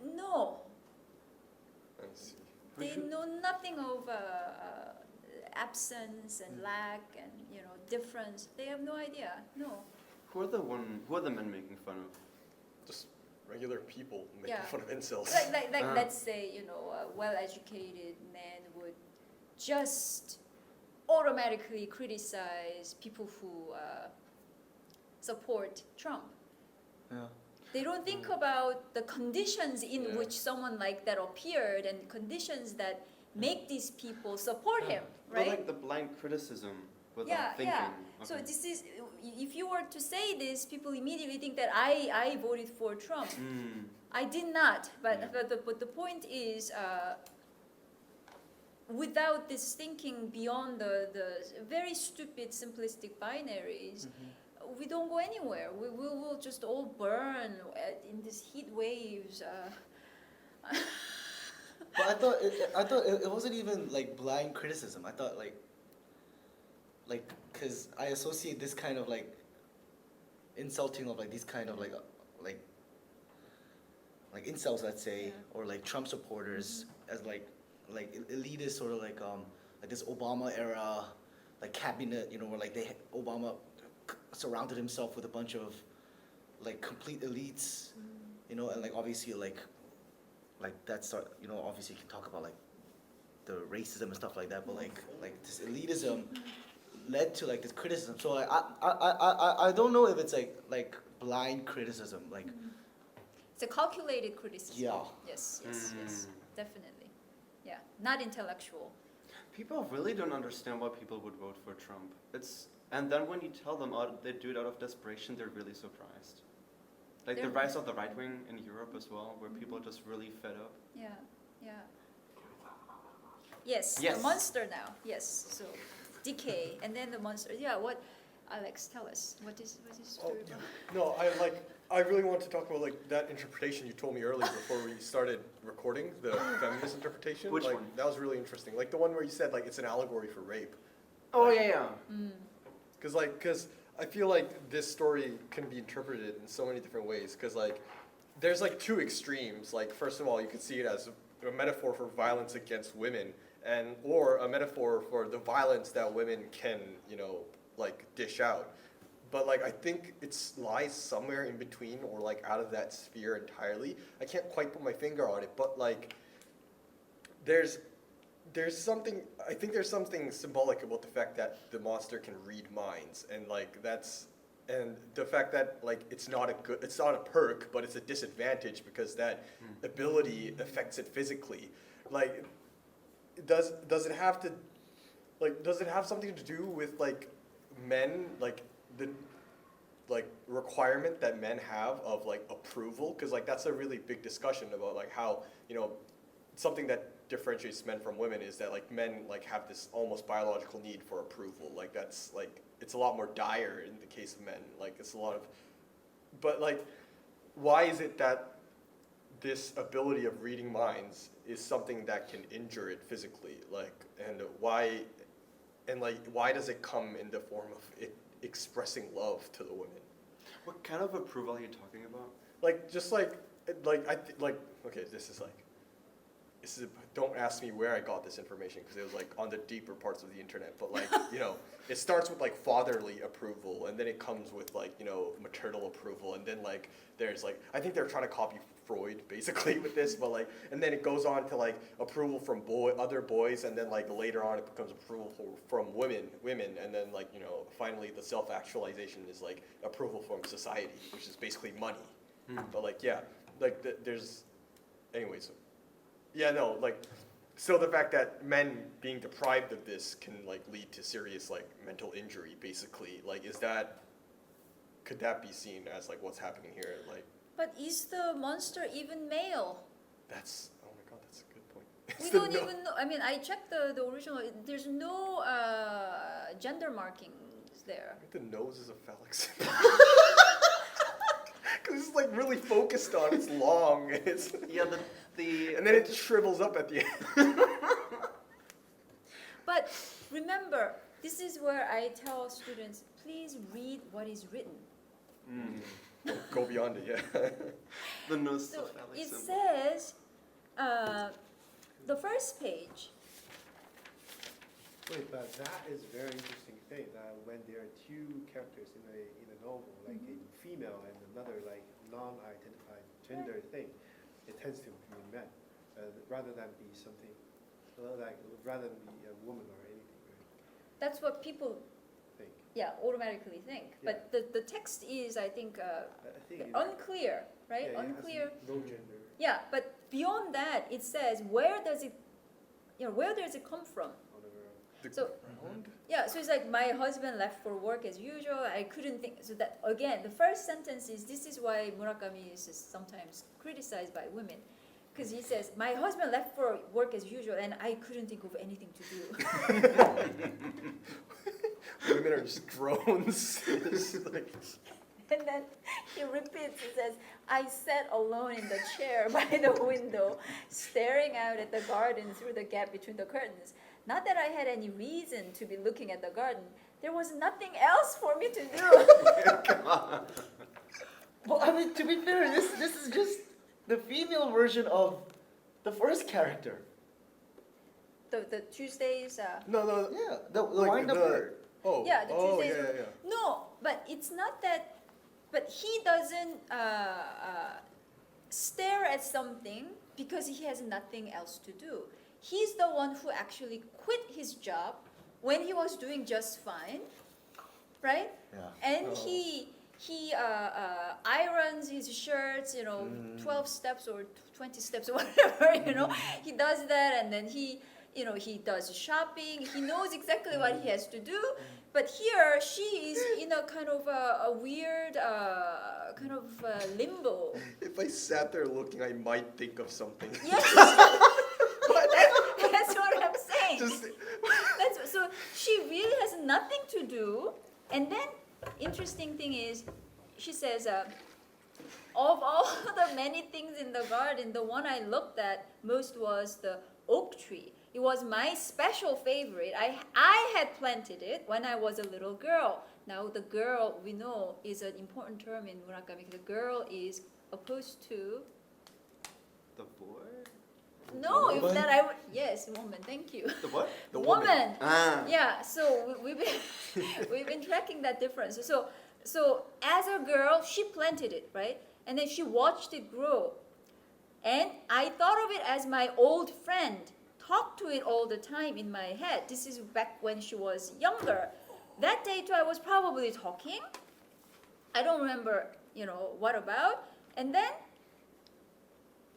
no. I see. They know nothing of absence and lack and difference. They have no idea. No. Who are the men making fun of? Just regular people making Yeah. fun of incels. Like let's say a well-educated man would just automatically criticize people who support Trump. Yeah. They don't think about the conditions in Yeah. which someone like that appeared and conditions that make these people support him, But right? like the blind criticism without Yeah, thinking. yeah. So Okay. this is, if you were to say this, people immediately think that I voted for Trump. Mm. I did not, but Yeah. but the point is, without this thinking beyond the very stupid simplistic binaries, we don't go anywhere. We will just all burn in these heat waves. But I thought it wasn't even like blind criticism. I thought like because I associate this kind of like insulting of like these kind of like incels, let's say, Yeah. or like Trump supporters as like elitist sort of like this Obama era like cabinet, you know, where like Obama surrounded himself with a bunch of like complete elites, you know, and like obviously like that's you know, obviously you can talk about like the racism and stuff like that, but like this elitism led to like this criticism. So like I don't know if it's like blind criticism, like It's a calculated criticism. yeah. Yes, definitely. Yeah, not intellectual. People really don't understand why people would vote for Trump. And then when you tell them they do it out of desperation, they're really surprised. Like the They're- rise of the right wing in Europe as well, where people are just really fed up. Yeah, yeah. Yes, Yes. the monster now. Yes, so decay, and then the monster. Yeah, what? Alex, tell us. What is story about? No, I really want to talk about like that interpretation you told me earlier before we started recording, the feminist interpretation. Which like, one? That was really interesting. Like the one where you said like it's an allegory for rape. Oh yeah. Because I feel like this story can be interpreted in so many different ways. Because like there's like two extremes. Like first of all, you could see it as a metaphor for violence against women, or a metaphor for the violence that women can, you know, like dish out. But like I think it lies somewhere in between or like out of that sphere entirely. I can't quite put my finger on it, but like there's something, I think there's something symbolic about the fact that the monster can read minds, and like and the fact that like it's not a perk, but it's a disadvantage because that ability affects it physically. Like does it have something to do with like men, like the like requirement that men have of like approval? Because like that's a really big discussion about like how, you know, something that differentiates men from women is that like men like have this almost biological need for approval. Like that's like it's a lot more dire in the case of men. Like it's a lot of, but like why is it that this ability of reading minds is something that can injure it physically? Like, and why does it come in the form of it expressing love to the women? What kind of approval are you talking about? Like just okay, this is don't ask me where I got this information because it was like on the deeper parts of the internet, but like, you know, it starts with like fatherly approval, and then it comes with like, you know, maternal approval, and then like there's like, I think they're trying to copy Freud basically with this, but like, and then it goes on to like approval from other boys, and then like later on it becomes approval from women, and then like, you know, finally the self-actualization is like approval from society, which is basically money. But like, yeah, like there's, anyways. Yeah, no, like, so the fact that men being deprived of this can like lead to serious like mental injury, basically, like, could that be seen as like what's happening here? Like, But is the monster even male? that's, oh my god, that's a good point. We It's the don't no- even know. I mean, I checked the original. There's no gender markings there. I think the nose is a phallic symbol. Because it's like really focused on, it's long, and it's, Yeah, and then it shrivels up at the end. But remember, this is where I tell students, please read what is written. Go beyond it, yeah. the nose So of phallic it symbol. says, the first page. Wait, but that is a very interesting thing, that when there are two characters in a novel, like a female and another like non-identified gender thing, it tends to be men, rather than be something like rather than be a woman or anything, right? That's what people Think. automatically think. Yeah. But the text is, I think, I think it- unclear, right? yeah, it has Unclear. no gender. Yeah, but beyond that, it says where does it come from? On the ground. The So- ground? Yeah, so it's like my husband left for work as usual. I couldn't think. So that again, the first sentence is this is why Murakami is sometimes criticized by women, because he says my husband left for work as usual, and I couldn't think of anything to do. Women are just drones. It's like, And then he repeats. He says, "I sat alone in the chair by the window, staring out at the garden through the gap between the curtains. Not that I had any reason to be looking at the garden. There was nothing else for me to do." Come on. Well, I mean, to be fair, this is just the female version of the first character. The Tuesdays. no, no. Yeah, the Like wind-up the- bird. Oh, Yeah, the oh, Tuesdays yeah, were- yeah, yeah. No, but it's not that. But he doesn't stare at something because he has nothing else to do. He's the one who actually quit his job when he was doing just fine, right? Yeah. And Oh. he irons his shirts, 12 steps or 20 steps or whatever, He does that, and then he does shopping. He knows exactly what he has to do. But here, she is in a kind of a weird limbo. If I sat there looking, I might think of something. Yes, that's what I'm saying. Just So she really has nothing to do. And then, interesting thing is, she says, of all the many things in the garden, the one I looked at most was the oak tree. It was my special favorite. I had planted it when I was a little girl. Now the girl, we know, is an important term in Murakami. The girl is opposed to The boy? no. If Woman? that I would yes, woman. Thank you. The what? the Woman. Ah. Yeah. So we've been we've been tracking that difference. So as a girl, she planted it, right, and then she watched it grow, and I thought of it as my old friend. Talked to it all the time in my head. This is back when she was younger. That day too, I was probably talking. I don't remember, what about. And then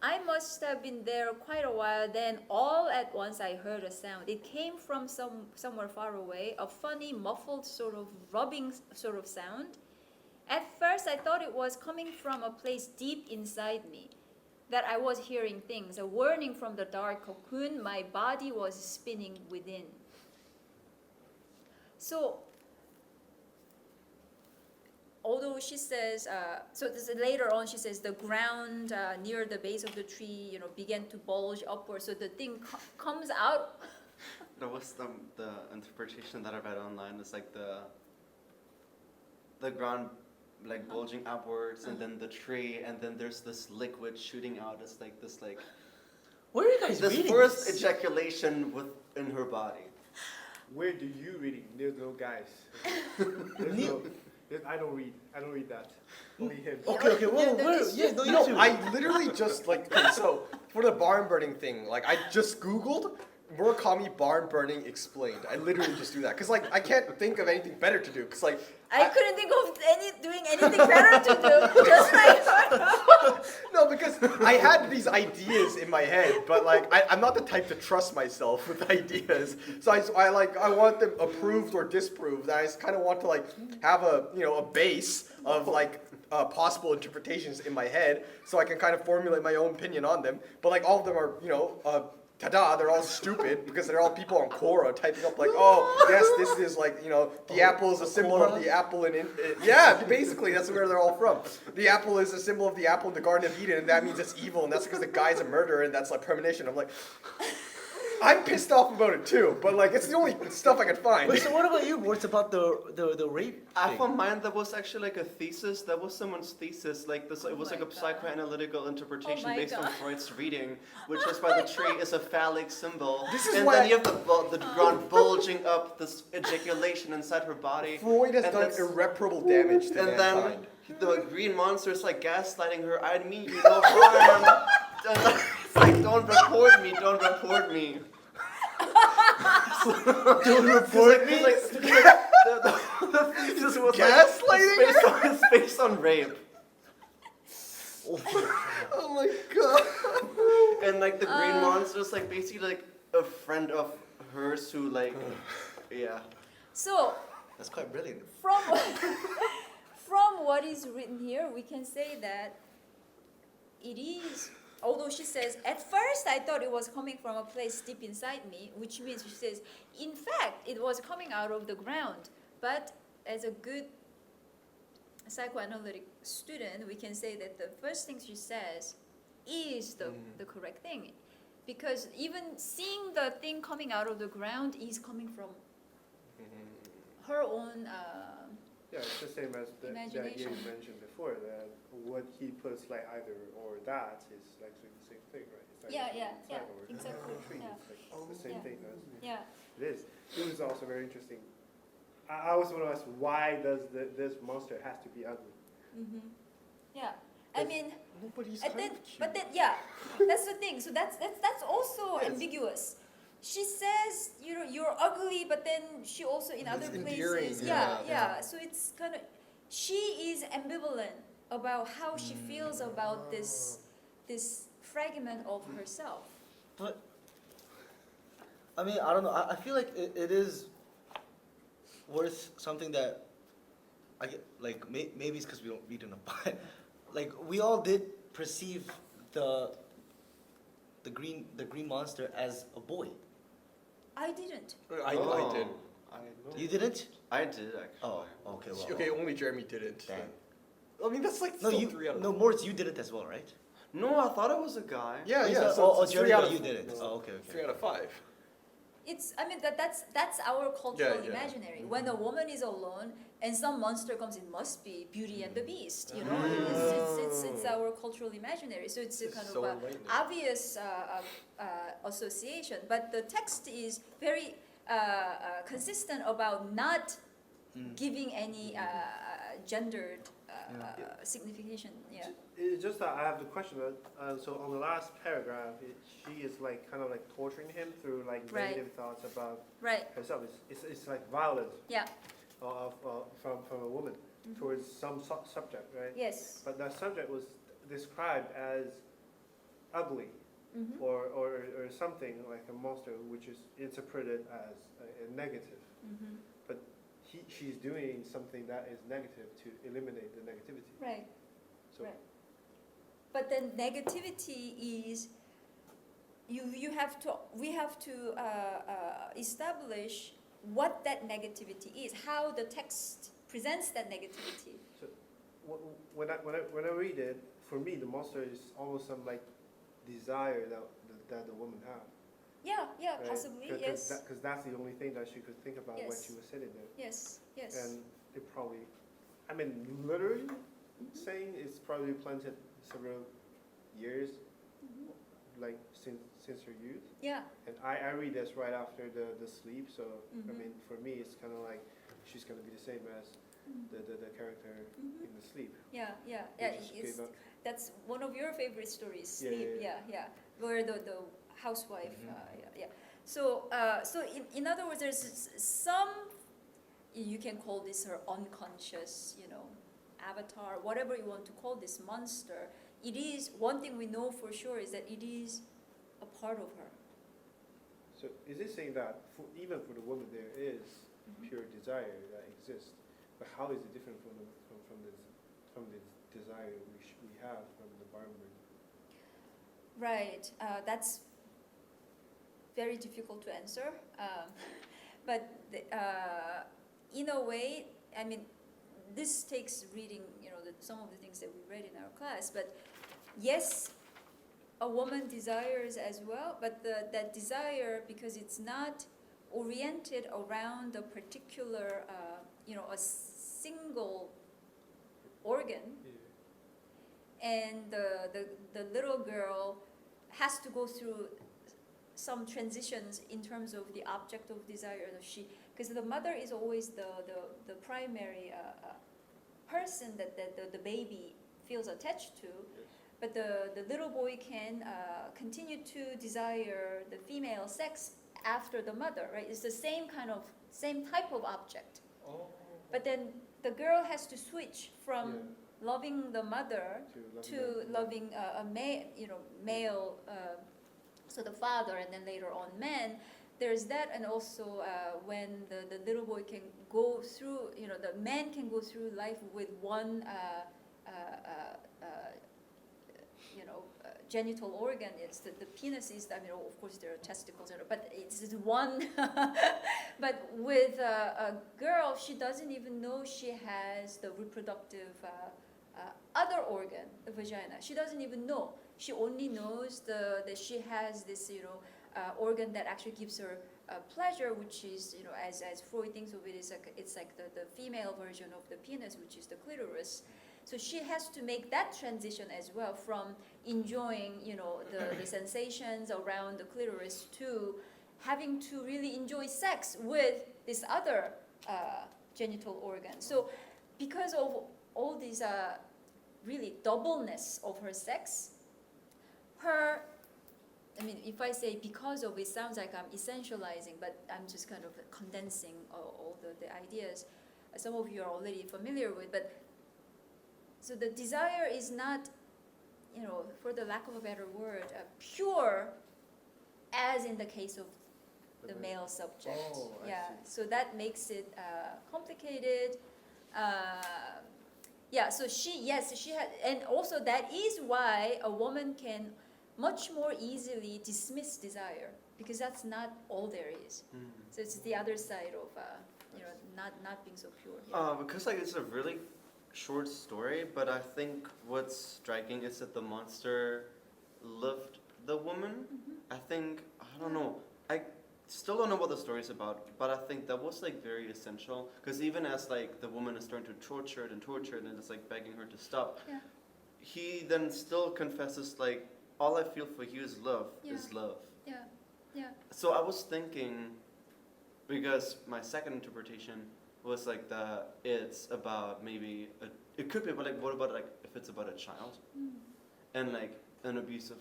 I must have been there quite a while. Then all at once I heard a sound. It came from somewhere far away, a funny, muffled sort of rubbing sort of sound. At first I thought it was coming from a place deep inside me, that I was hearing things, a warning from the dark cocoon my body was spinning within. So, although she says, later on she says the ground near the base of the tree, began to bulge upward, so the thing comes out. That was the interpretation that I read online. It's like the ground like bulging upwards, and then the tree, and then there's this liquid shooting out. It's like this Where are you guys this reading first this? ejaculation within her body. Where do you reading? There's no guys. I don't read. I don't read that. Only him. Okay, Yeah, whoa, no, where? it's Yeah, just- no, you No, too. I literally just okay, so for the barn burning thing, I just Googled Murakami barn burning explained. I literally just do that because I can't think of anything better to do because I couldn't think of doing anything better to do. Just like no, because I had these ideas in my head, but I'm not the type to trust myself with ideas. So I want them approved or disproved. I just kind of want to have a base of possible interpretations in my head, so I can kind of formulate my own opinion on them. But all of them are ta-da, they're all stupid because they're all people on Quora typing up oh, yes, this is the apple is a symbol of the apple yeah, basically that's where they're all from. The apple is a symbol of the apple in the Garden of Eden, and that means it's evil, and that's because the guy's a murderer, and that's premonition. I'm pissed off about it too, but it's the only stuff I could find. Wait, so what about you? What's about the rape I thing? found mine that was actually a thesis. That was someone's thesis. It was Oh a my God. psychoanalytical interpretation Oh my based on God. Freud's reading, which is why the tree is a phallic symbol. This is and why then I- you have the ground bulging up, this ejaculation inside her body. Freud has and done that's- irreparable damage to And mankind. then the green monster is gaslighting her. I mean you no harm. And it's don't report me. Don't report me. The thesis was Gaslighting it's based on rape. Oh my god. And like the green monster's like basically like a friend of hers who like yeah. So That's quite brilliant. from from what is written here, we can say that it is. Although she says, at first I thought it was coming from a place deep inside me, which means she says, in fact, it was coming out of the ground. But as a good psychoanalytic student, we can say that the first thing she says is the correct thing. Because even seeing the thing coming out of the ground is coming from her own Yeah, it's the same as that you imagination. mentioned before, that what he puts like either or that is actually the same thing, right? It's like exactly. tree, Yeah. it's like the same thing. Yeah. It is. It was also very interesting. I was want to ask, why does this monster has to be ugly? Yeah. I mean, Nobody's and kind then, of cute. but then, yeah, that's the thing. So that's also ambiguous. She says, you're ugly, but then she also in other It's endearing, places, yeah. So it's kind of, she is ambivalent about how she feels about this fragment of herself. But I mean, I don't know. I feel like it is worth something that I get. Like maybe it's because we don't read enough, but like we all did perceive the green monster as a boy. I didn't. I did. You didn't? I did actually. Oh, okay. Well, Okay, only Jeremy didn't. Damn. I mean, that's like No, still you. 3 out of No, Moritz, you didn't as well, right? No, I thought it was a guy. Yeah, Oh, yeah. so, So it's Jeremy, 3 out but of you didn't. no, Oh, okay. 3 out of 5. It's, I mean, that's our cultural Yeah. imaginary. When a woman is alone and some monster comes, it must be Beauty and the Beast. It's our cultural imaginary. So it's a kind So of enlightening. obvious association. But the text is very consistent about not giving any gendered signification. Yeah. It's just that I have the question. So on the last paragraph, she is like kind of like torturing him through like Right. negative thoughts about Right. herself. It's like violence Yeah. from a woman towards some subject, right? Yes. But that subject was described as ugly Mm-hmm. or something like a monster, which is interpreted as a negative. Mm-hmm. But she's doing something that is negative to eliminate the negativity. Right. So Right. But then negativity is we have to establish what that negativity is, how the text presents that negativity. when I read it, for me the monster is almost some like desire that the woman had. Yeah, Right? possibly, Cause, yes. Because that's the only thing that she could think about when Yes. she was sitting there. Yes. And it probably, I mean, literally saying it's probably planted several years, like since her youth. Yeah. And I read this right after the sleep, so I Mhm. mean, for me, it's kind of like she's gonna be the same as the character in the sleep. Yeah. Who just gave up. That's one of your favorite stories, Yeah, Sleep. yeah, Yeah. Where the housewife. So in other words, there's some, you can call this her unconscious, avatar, whatever you want to call this monster. It is one thing we know for sure is that it is a part of her. So is it saying that even for the woman there is pure desire that exists, but how is it different from the desire we have from the environment? Right. That's very difficult to answer. But in a way, I mean, this takes reading, some of the things that we read in our class. But yes, a woman desires as well, but that desire, because it's not oriented around a particular, a single organ, and the little girl has to go through some transitions in terms of the object of desire. Because the mother is always the primary person that the baby feels attached to, but the little boy can continue to desire the female sex after the mother, right? It's the same type of object. Oh. But then the girl has to switch from Yeah. loving the mother to loving a male, so the father, and then later on man. There's that, and also when the little boy can go through, the man can go through life with one, genital organ. It's the penis is, of course there are testicles, but it's one. But with a girl, she doesn't even know she has the reproductive other organ, the vagina. She doesn't even know. She only knows that she has this, organ that actually gives her pleasure, which is, as Freud thinks of it, it's like the female version of the penis, which is the clitoris. So she has to make that transition as well from enjoying, the sensations around the clitoris to having to really enjoy sex with this other genital organ. So because of all these really doubleness of her sex, if I say because of it, sounds like I'm essentializing, but I'm just kind of condensing all the ideas some of you are already familiar with. But so the desire is not, for the lack of a better word, pure, as in the case of the male subject. Oh, I yeah. see. So that makes it complicated. So she had, and also that is why a woman can much more easily dismiss desire, because that's not all there is. So it's the other side of not being so pure. Because it's a really short story, but I think what's striking is that the monster loved the woman. I don't know. I still don't know what the story's about, but I think that was very essential, because even as the woman is starting to torture it and it's begging her to stop, he then still confesses all I feel for you is love. Yeah. So I was thinking, because my second interpretation was that it's about maybe it could be, but what about if it's about a child and an abusive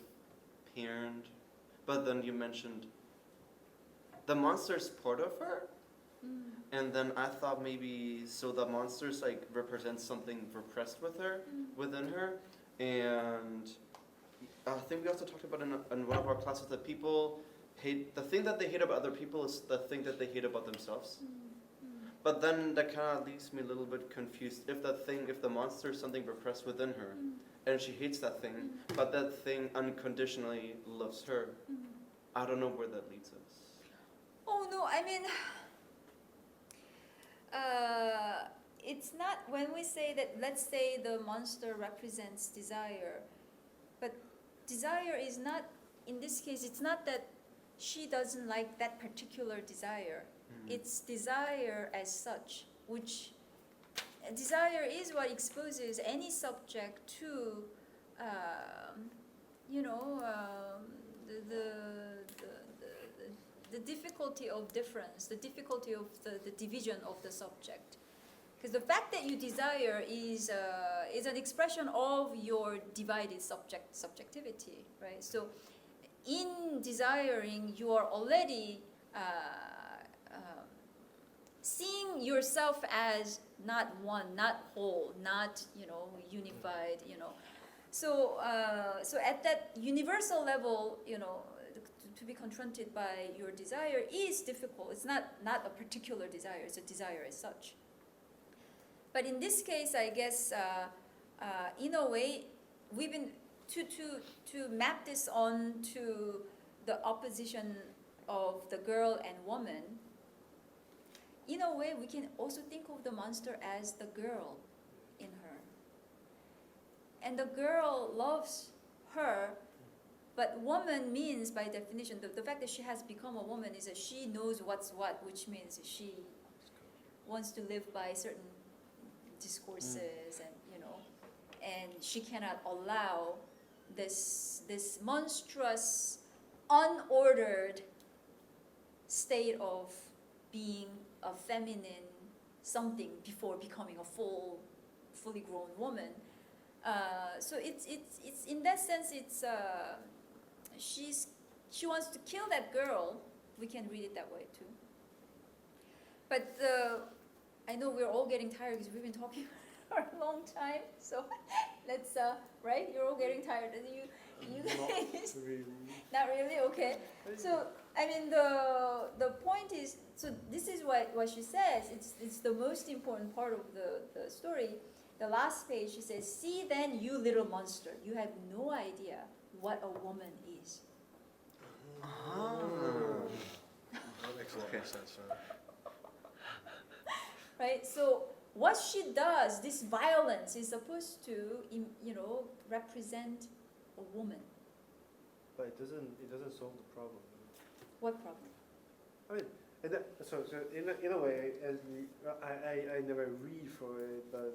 parent? But then you mentioned the monster's part of her, and then I thought maybe so the monsters represents something repressed within her, and I think we also talked about in one of our classes that people hate, the thing that they hate about other people is the thing that they hate about themselves. But then that kind of leaves me a little bit confused. If the monster is something repressed within her, and she hates that thing, but that thing unconditionally loves her, I don't know where that leads us. Oh no, it's not, when we say that, let's say the monster represents desire, but desire is not, in this case, it's not that she doesn't like that particular desire. It's desire as such, which desire is what exposes any subject to, the difficulty of difference, the difficulty of the division of the subject. Because the fact that you desire is an expression of your divided subjectivity, right? So in desiring, you are already seeing yourself as not one, not whole, not unified, So at that universal level, to be confronted by your desire is difficult. It's not a particular desire; it's a desire as such. But in this case, I guess, in a way, we've been to map this onto the opposition of the girl and woman. In a way, we can also think of the monster as the girl in her. And the girl loves her, but woman means, by definition, the fact that she has become a woman is that she knows what's what, which means she wants to live by certain discourses, and she cannot allow this monstrous, unordered state of being a feminine something before becoming a fully grown woman. So it's in that sense, it's she wants to kill that girl, we can read it that way too. But I know we're all getting tired because we've been talking for a long time. So let's right. You're all getting tired, and you Not guys really. not really okay. So I mean the point is, so this is what she says. It's the most important part of the story. The last page, she says, "See then, you little monster, you have no idea what a woman is." That makes a lot of sense. Right? So what she does, this violence, is supposed to, represent a woman. But it doesn't solve the problem. What problem? I mean, and that, so in a way, as I never read for it, but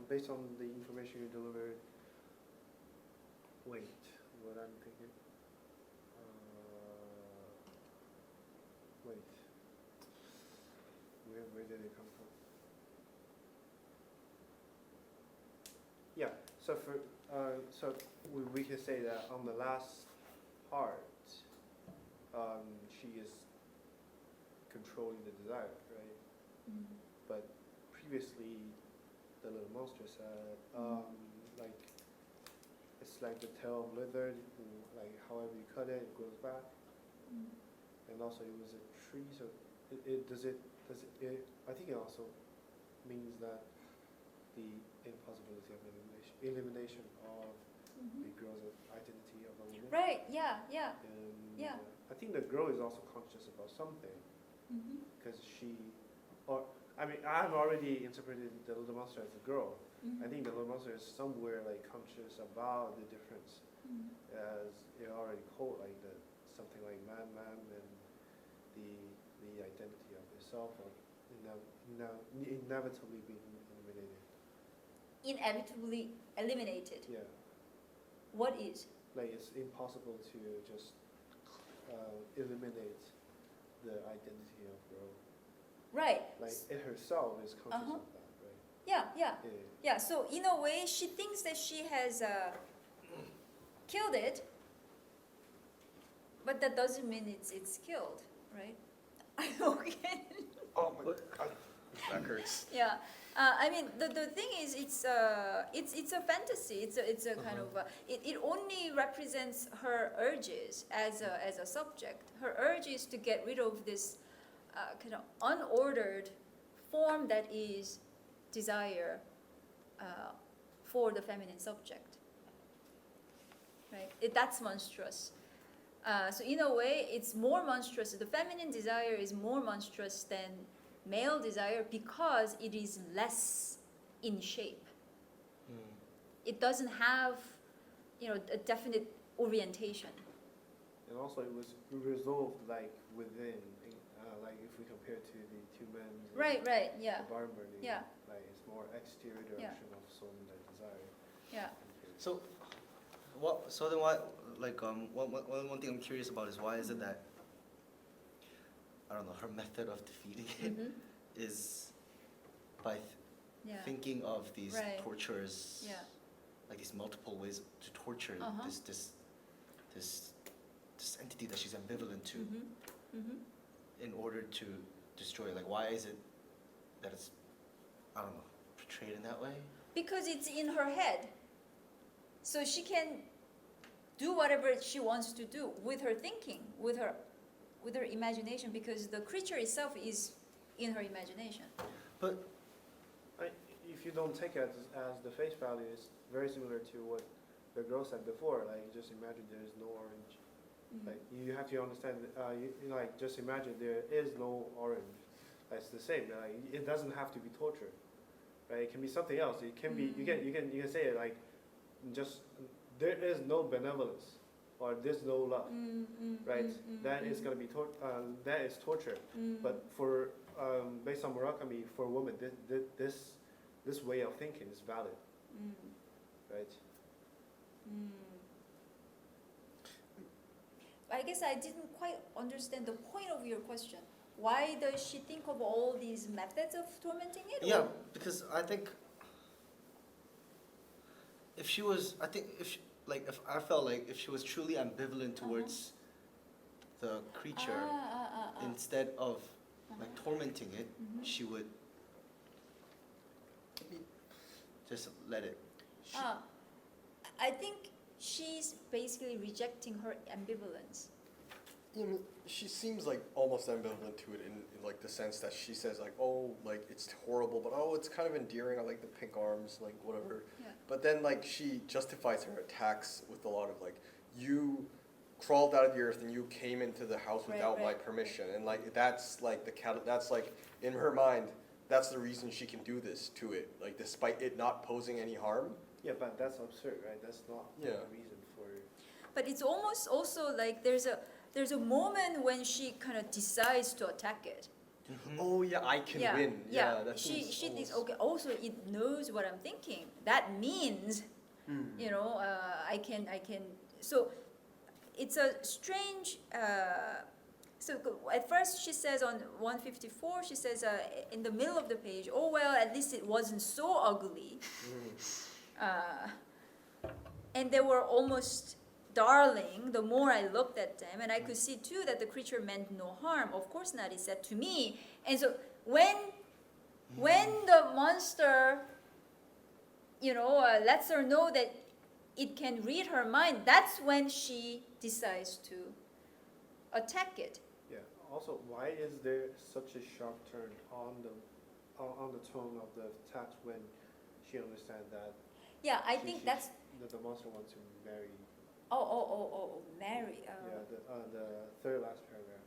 based on the information you delivered. Wait, what I'm thinking. Wait. Where did it come from? Yeah. So we can say that on the last part, she is controlling the desire, right? Mm. But previously, the little monster said, like, it's like the tail of lizard, like however you cut it, it grows back. Mm. And also it was a tree, so I think it also means that the impossibility of elimination of the girl's identity of a woman. Right, yeah, yeah. And Yeah. I think the girl is also conscious about something, Mm-hmm. because I've already interpreted the little monster as a girl. Mm-hmm. I think the little monster is somewhere like conscious about the difference, Mm-hmm. as it already called like something like man and the identity of itself or inevitably being eliminated. Inevitably eliminated. Yeah, What is? like it's impossible to just eliminate the identity of girl. Right. Like it herself is conscious Uh-huh. of that, right? Yeah, yeah. Yeah. Yeah, so in a way, she thinks that she has killed it, but that doesn't mean it's killed, right? Okay. Oh my god. That hurts. Yeah, I mean the thing is it's a fantasy. It's a kind of it only represents her urges as a subject. Her urge is to get rid of this kind of unordered form that is desire for the feminine subject. Right? That's monstrous. So in a way, it's more monstrous. The feminine desire is more monstrous than male desire because it is less in shape. It doesn't have, a definite orientation. And also it was resolved like within, like if we compare to the two men. Right, yeah, The barn burning. Yeah. Like it's more exterior direction of soul and desire. yeah. So, one thing I'm curious about is why is it that, I don't know, her method of defeating it Mhm. is by Yeah. thinking of these Right. tortures, Yeah. like these multiple ways to torture Uh-huh. this entity that she's ambivalent to, Mhm. Mhm. in order to destroy it. Like, why is it that it's, I don't know, portrayed in that way? Because it's in her head. So she can do whatever she wants to do with her thinking, with her imagination, because the creature itself is in her imagination. But If you don't take it as the face value, it's very similar to what the girl said before. Like just imagine there is no orange. Mhm. Like you have to understand. Like just imagine there is no orange. It's the same. Like it doesn't have to be torture, right? It can be something else. It can be you can say it like just there is no benevolence or there's no love, right? That is gonna be that is torture. But for based on Murakami, for women, this way of thinking is valid, right? I guess I didn't quite understand the point of your question. Why does she think of all these methods of tormenting it? yeah, Or- because I think if she was, I think if I felt like if she was truly ambivalent towards the creature, Ah. instead of like tormenting it, Mhm. she would just let it. I think she's basically rejecting her ambivalence. Yeah, I mean, she seems like almost ambivalent to it in like the sense that she says like, oh, like it's horrible, but oh, it's kind of endearing. I like the pink arms, like whatever. Yeah. But then like she justifies her attacks with a lot of like, you crawled out of the earth and you came into the house Right, without my right. permission, and like that's like that's like in her mind, that's the reason she can do this to it, like despite it not posing any harm. Yeah, but that's absurd, right? That's not Yeah. a reason for. But it's almost also like there's a moment when she kind of decides to attack it. Oh yeah, I can win. Yeah, that she seems thinks, almost- okay, also it knows what I'm thinking. That means, you know, I can. So it's a strange. So at first she says on 154, she says in the middle of the page, oh well, at least it wasn't so ugly. And they were almost darling the more I looked at them, and I could see too that the creature meant no harm. Of course not, he said to me. And so when the monster, you know, lets her know that it can read her mind, that's when she decides to attack it. Yeah. Also, why is there such a sharp turn on the tone of the text when she understands that? Yeah, I think that's. That the monster wants to marry. Mary. Yeah, the third last paragraph.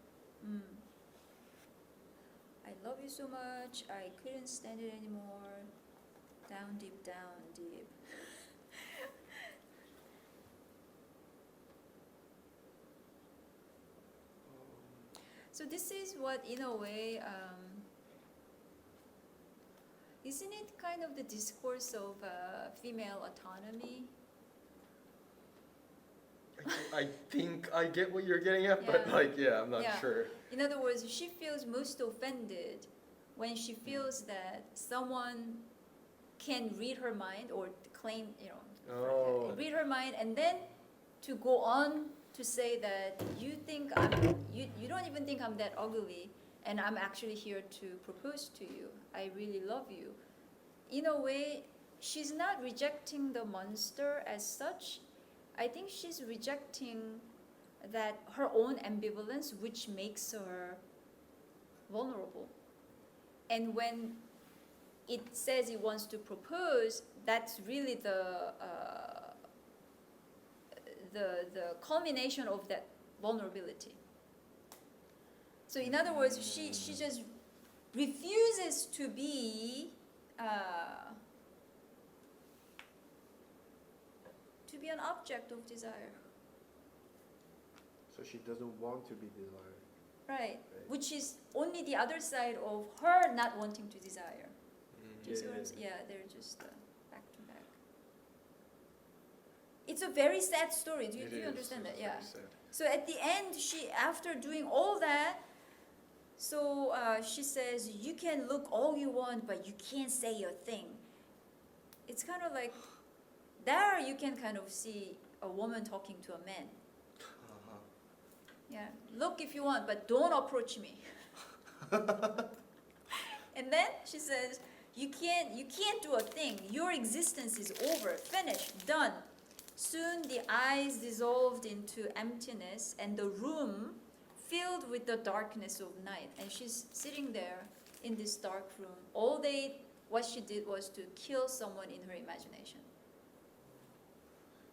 I love you so much, I couldn't stand it anymore. Down deep, down deep. So this is what, in a way, isn't it kind of the discourse of female autonomy? I think I get what you're getting at, but Yeah. like, yeah, I'm not Yeah. sure. In other words, she feels most offended when she feels that someone can read her mind or claim, you know, Oh. read her mind, and then to go on to say that you think you don't even think I'm that ugly, and I'm actually here to propose to you. I really love you. In a way, she's not rejecting the monster as such. I think she's rejecting that her own ambivalence, which makes her vulnerable. And when it says it wants to propose, that's really the culmination of that vulnerability. So in other words, she just refuses to be an object of desire. So she doesn't want to be desired. Right. Right. Which is only the other side of her not wanting to desire. Do you see Yeah, what I'm yeah. saying? Yeah, they're just back to back. It's a very sad story. Do It you is, understand that? it's Yeah. very sad. So at the end, she, after doing all that, so she says, you can look all you want, but you can't say a thing. It's kind of like, there you can kind of see a woman talking to a man. Yeah, look if you want, but don't approach me. And then she says, you can't do a thing. Your existence is over, finished, done. Soon the eyes dissolved into emptiness, and the room filled with the darkness of night. And she's sitting there in this dark room. All day, what she did was to kill someone in her imagination.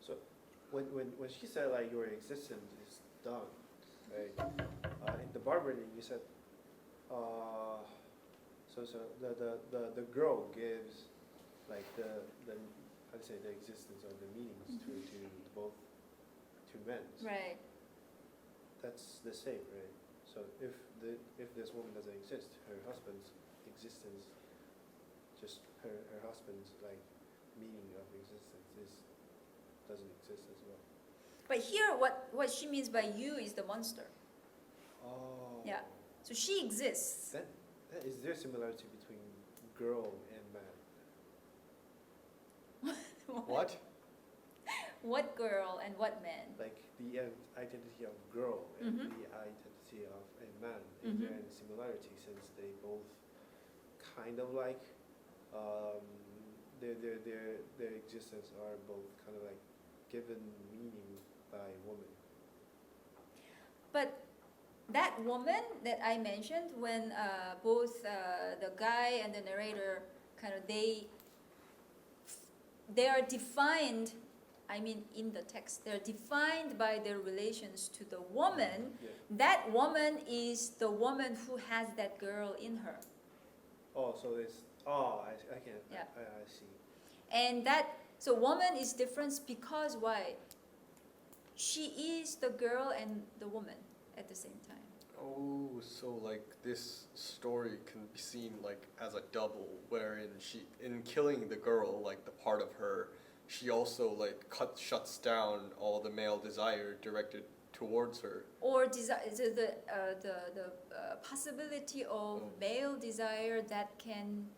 So when she said like your existence is done, right? In the barbarian you said, so the girl gives like the I'd say the existence or the meanings to both two men. Right. That's the same, right? So if this woman doesn't exist, her husband's existence, just her husband's like meaning of existence doesn't exist as well. But here, what she means by you is the monster. Oh. Yeah. So she exists. Then is there similarity between girl and man? What? What girl and what man? Like the identity of girl and Mhm. the identity of a man. Is Mhm. there any similarity since they both kind of like their existence are both kind of like given meaning by woman? But that woman that I mentioned, when both the guy and the narrator kind of they are defined. I mean, in the text, they're defined by their relations to the woman. Yeah. That woman is the woman who has that girl in her. Oh, so it's I can Yeah. I see. And so woman is different because why? She is the girl and the woman at the same time. Oh, so like this story can be seen like as a double, wherein in killing the girl, like the part of her, she also like shuts down all the male desire directed towards her. Or the possibility of Oh. male desire that can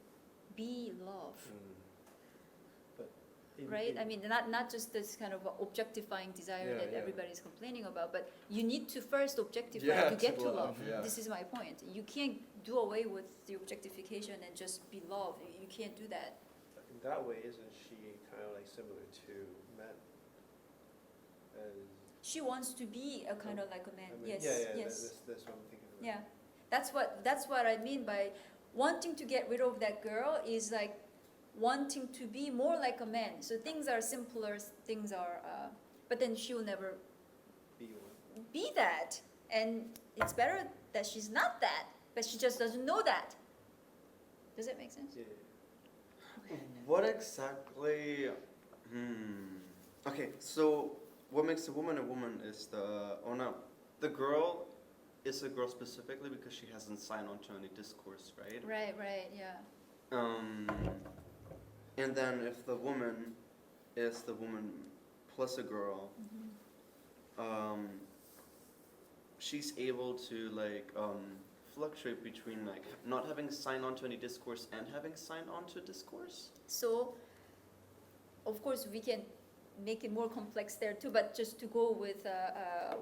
be love. But Right? I mean, not just this kind of objectifying desire Yeah, that yeah. everybody's complaining about, but you need to first objectify Yeah, to get to to love, love. yeah. This is my point. You can't do away with the objectification and just be love. You can't do that. in that way, isn't she kind of like similar to men? She wants to be a kind of like a man. Yes, Yeah, yes. that's what I'm thinking about. Yeah, that's what I mean by wanting to get rid of that girl is like wanting to be more like a man. So things are simpler, things are, but then she will never Be one. be that, and it's better that she's not that, but she just doesn't know that. Does that make sense? Yeah. What exactly? Okay, so what makes a woman is the girl is a girl specifically because she hasn't signed on to any discourse, right? Right, yeah. And then if the woman is the woman plus a girl, she's able to like fluctuate between like not having signed on to any discourse and having signed on to discourse. So, of course, we can make it more complex there too, but just to go with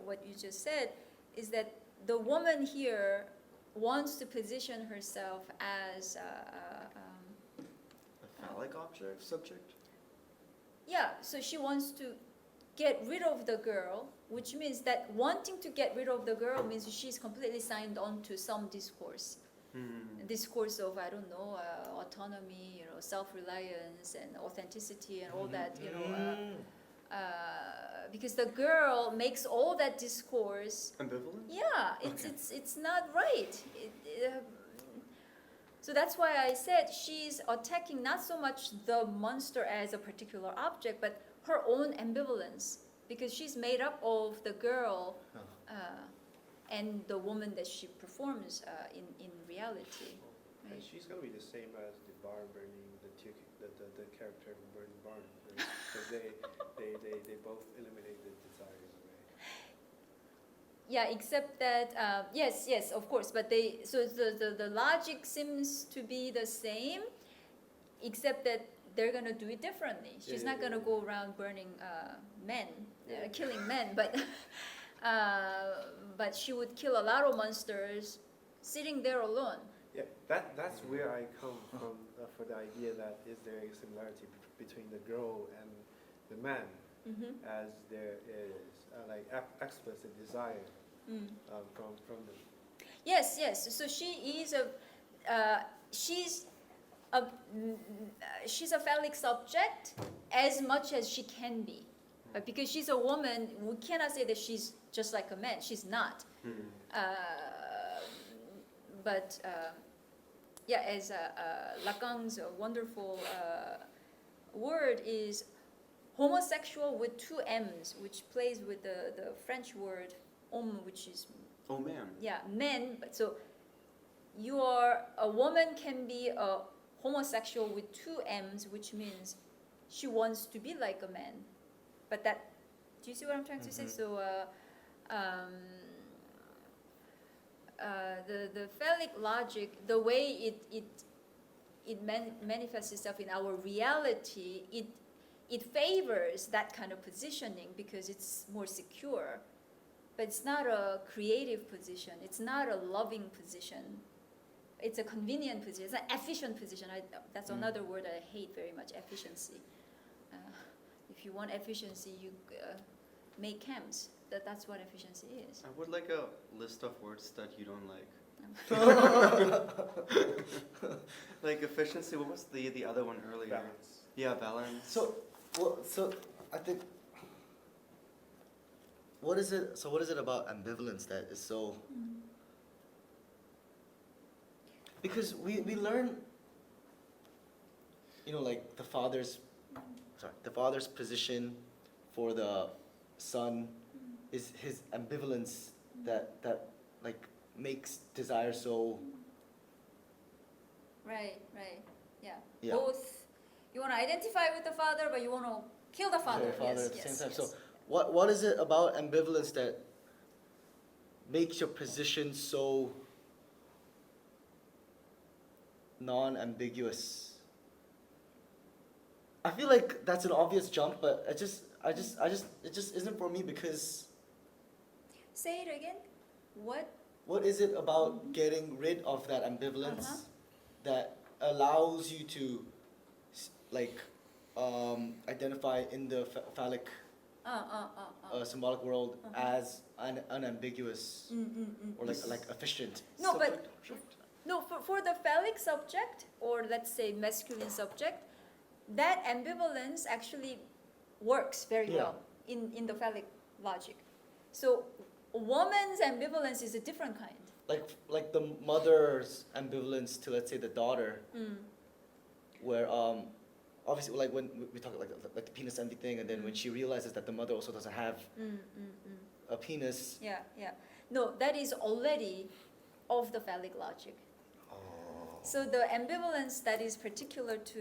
what you just said, is that the woman here wants to position herself as A phallic subject. yeah, so she wants to get rid of the girl, which means that wanting to get rid of the girl means she's completely signed on to some discourse. Discourse of, I don't know, autonomy, self-reliance and authenticity and all that, because the girl makes all that discourse. Ambivalent. Yeah, Okay. it's not right. So that's why I said she's attacking not so much the monster as a particular object, but her own ambivalence, because she's made up of the girl and the woman that she performs in reality. And Right. she's gonna be the same as the barn burning, the character who burned the barn, because they both eliminate the desires, right? Yeah, except that yes, of course, but the logic seems to be the same, except that they're gonna do it differently. She's not gonna go around burning men, killing men, but she would kill a lot of monsters sitting there alone. Yeah, that's where I come from for the idea that is there a similarity between the girl and the man, as there is like explicit desire from them. Yes. So she's a phallic subject as much as she can be, but because she's a woman, we cannot say that she's just like a man. She's not. But as Lacan's wonderful word is homosexual with two M's, which plays with the French word homme, which is Oh man. men. But so a woman can be a homosexual with two M's, which means she wants to be like a man. But that, do you see what I'm trying to say? So the phallic logic, the way it manifests itself in our reality, it it favors that kind of positioning because it's more secure, but it's not a creative position. It's not a loving position. It's a convenient position. It's an efficient position. That's another word I hate very much, efficiency. If you want efficiency, you make camps. That's what efficiency is. I would like a list of words that you don't like. Like efficiency. What was the other one earlier? Balance. Yeah, balance. So I think what is it about ambivalence that is so? Because we learn, like the father's position for the son is his ambivalence that like makes desire so. Right, yeah. Yeah. Both, you want to identify with the father, but you want to kill the father. Father Yes, at the yes, same time. yes. So what is it about ambivalence that makes your position so non-ambiguous? I feel like that's an obvious jump, but it just isn't for me because Say it again. what is it about getting rid of that ambivalence that allows you to identify in the phallic symbolic world as unambiguous or like efficient? No, but no, for the phallic subject, or let's say masculine subject, that ambivalence actually works very well in the phallic logic. So a woman's ambivalence is a different kind. Like the mother's ambivalence to, let's say, the daughter, where obviously like when we talk like the penis envy thing, and then when she realizes that the mother also doesn't have a penis. Yeah. No, that is already of the phallic logic. So the ambivalence that is particular to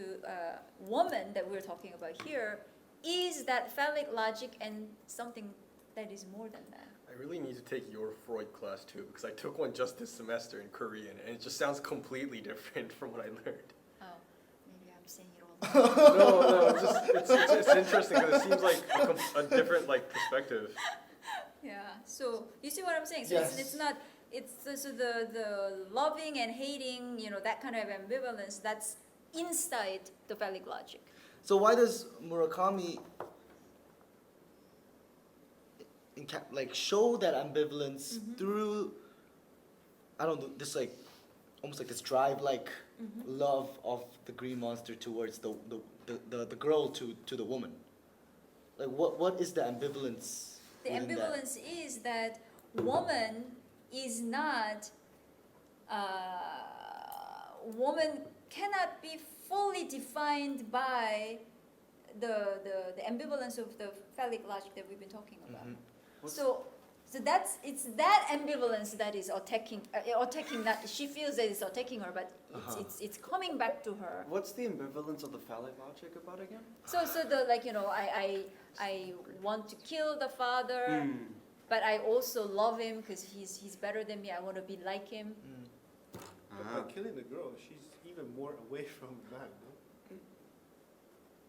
woman that we're talking about here is that phallic logic and something that is more than that. I really need to take your Freud class too, because I took one just this semester in Korean, and it just sounds completely different from what I learned. Oh, maybe I'm saying it all wrong. No, it's interesting because it seems like a different perspective. Yeah. So you see what I'm saying? So Yes. it's not. It's the loving and hating, that kind of ambivalence. That's inside the phallic logic. So why does Murakami show that ambivalence through, I don't know, this almost like this drive love of the green monster towards the girl to the woman? Like what is the ambivalence? The within that? ambivalence is that woman is not. Woman cannot be fully defined by the ambivalence of the phallic logic that we've been talking about. So it's that ambivalence that is attacking that she feels that it's attacking her, but it's coming back to her. What's the ambivalence of the phallic logic about again? So the I want to kill the father, but I also love him because he's better than me. I want to be like him. But by killing the girl, she's even more away from the man, no?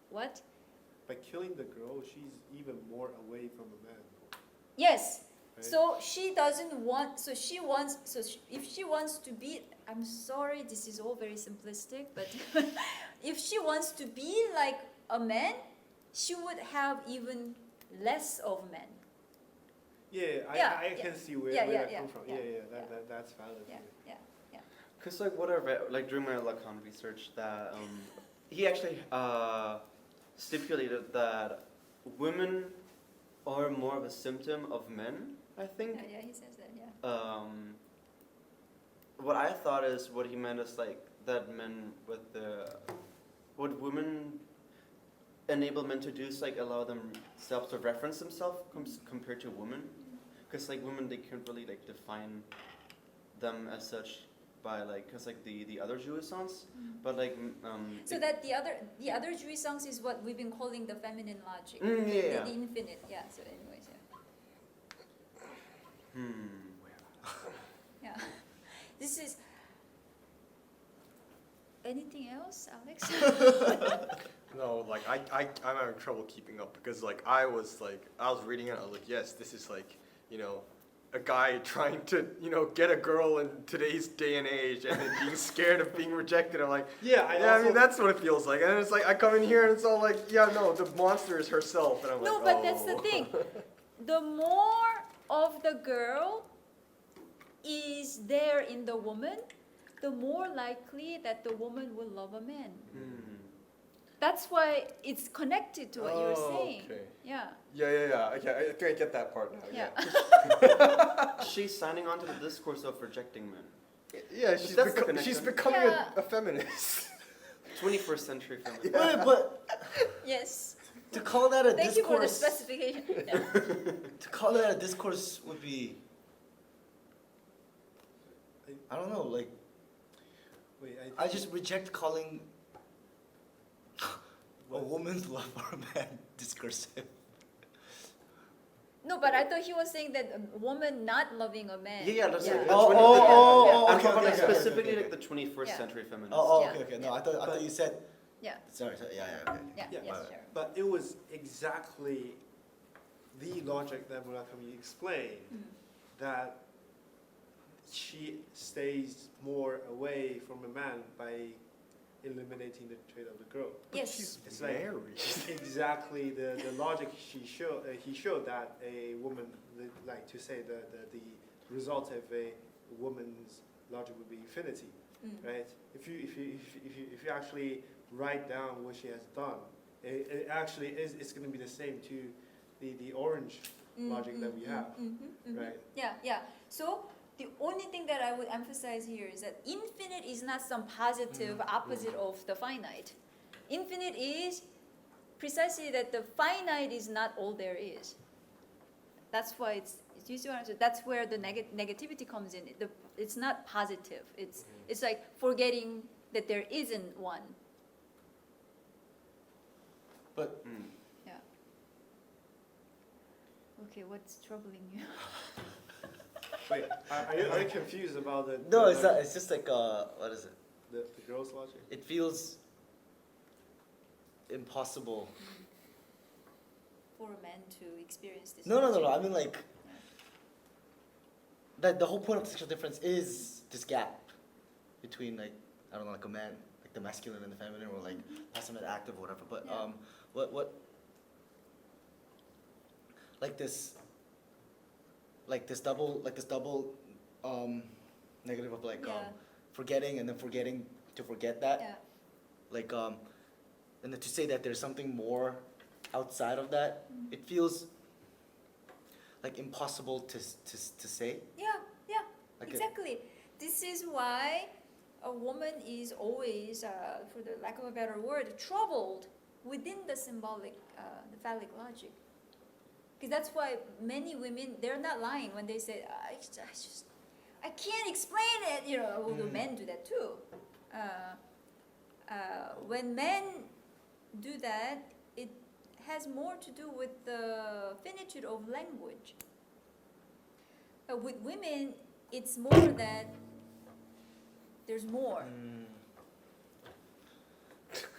What? By killing the girl, she's even more away from the man. Yes. Right? So she doesn't want. So she wants. So if she wants to be, I'm sorry, this is all very simplistic, but if she wants to be like a man, she would have even less of men. I can see where that comes from. That's valid. Yeah. Because what I read, during my Lacan research, that he actually stipulated that women are more of a symptom of men, I think. Yeah, he says that. Yeah. What I thought is what he meant is that men what women enable men to do is allow themselves to reference themselves compared to women, because women, they can't really define them as such by because the other jouissance, but So that the other jouissance is what we've been calling the feminine logic. The infinite. Yeah. So anyways, yeah. Yeah. This is. Anything else, Alex? No, like I'm having trouble keeping up because like I was reading it. I was like, yes, this is like, you know, a guy trying to, you know, get a girl in today's day and age, and then being scared of being rejected. I'm like, I mean that's what it feels like. And it's like I come in here and it's all like, yeah, no, the monster is herself, and I'm No, like, but oh. that's the thing. The more of the girl is there in the woman, the more likely that the woman will love a man. That's why it's connected to what you're saying. Okay. Yeah. Yeah. Okay, I think I get that part now. Yeah. She's signing on to the discourse of rejecting men. Yeah, That's the connection. she's becoming Yeah. a feminist. 21st century feminist. Wait, but Yes. to call that a Thank you for the discourse, specification. Yeah. to call that a discourse would be, I don't know, like Wait, I just reject calling a woman's love for a man discursive. No, but I thought he was saying that a woman not loving a man. Yeah, that's like the Oh, 20 oh, I'm okay, talking okay, like okay, specifically okay, like the 21st Yeah. century feminist. Oh, Yeah. okay. No, I thought you said. Yeah. Sorry. Yeah. Okay. Yeah. Yeah. Yes, Right. sure. But it was exactly the logic that Murakami explained, that she stays more away from a man by eliminating the trait of the girl. Yes. She's It's like married. exactly the logic he showed that a woman, like to say the result of a woman's logic would be infinity, right? If you actually write down what she has done, it actually it's going to be the same to the orange logic that we have, right? Yeah. So the only thing that I would emphasize here is that infinite is not some positive opposite of the finite. Infinite is precisely that the finite is not all there is. That's why do you see what I'm saying? That's where the negativity comes in. It's not positive. It's like forgetting that there isn't one. But Yeah. Okay, what's troubling you? Wait, are you confused about the? no, the, it's not. It's just like what is it? The girl's logic. It feels impossible. For a man to experience this. No. I mean like that. The whole point of the sexual difference is this gap between like I don't know, like a man, like the masculine and the feminine, or like passive and active or whatever. But Yeah. what like this double negative of like Yeah. forgetting and then forgetting to forget that. Yeah. Like and then to say that there's something more outside of that, it feels like impossible to say. Yeah. Like Exactly. This is why a woman is always, for the lack of a better word, troubled within the symbolic, the phallic logic. Because that's why many women, they're not lying when they say, I can't explain it, you know, although men do that too. When men do that, it has more to do with the finitude of language. With women, it's more that there's more.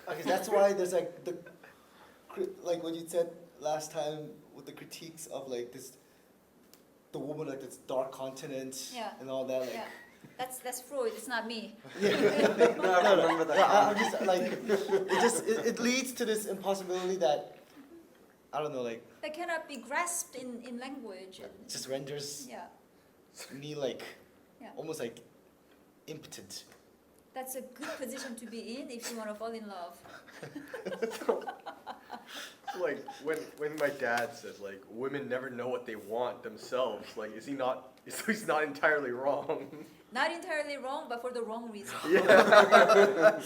Okay, that's why there's like like what you said last time with the critiques of like the woman like this dark continent Yeah. and all that. Like, Yeah, that's Freud. It's not me. No, I remember that. I'm just like it leads to this impossibility that I don't know, like That cannot be grasped in language. it just renders Yeah, Mm-hmm. me like Yeah. almost like impotent. that's a good position to be in if you want to fall in love. Like when my dad says like women never know what they want themselves, like he's not entirely wrong. Not entirely wrong, but for the wrong reason. Yeah.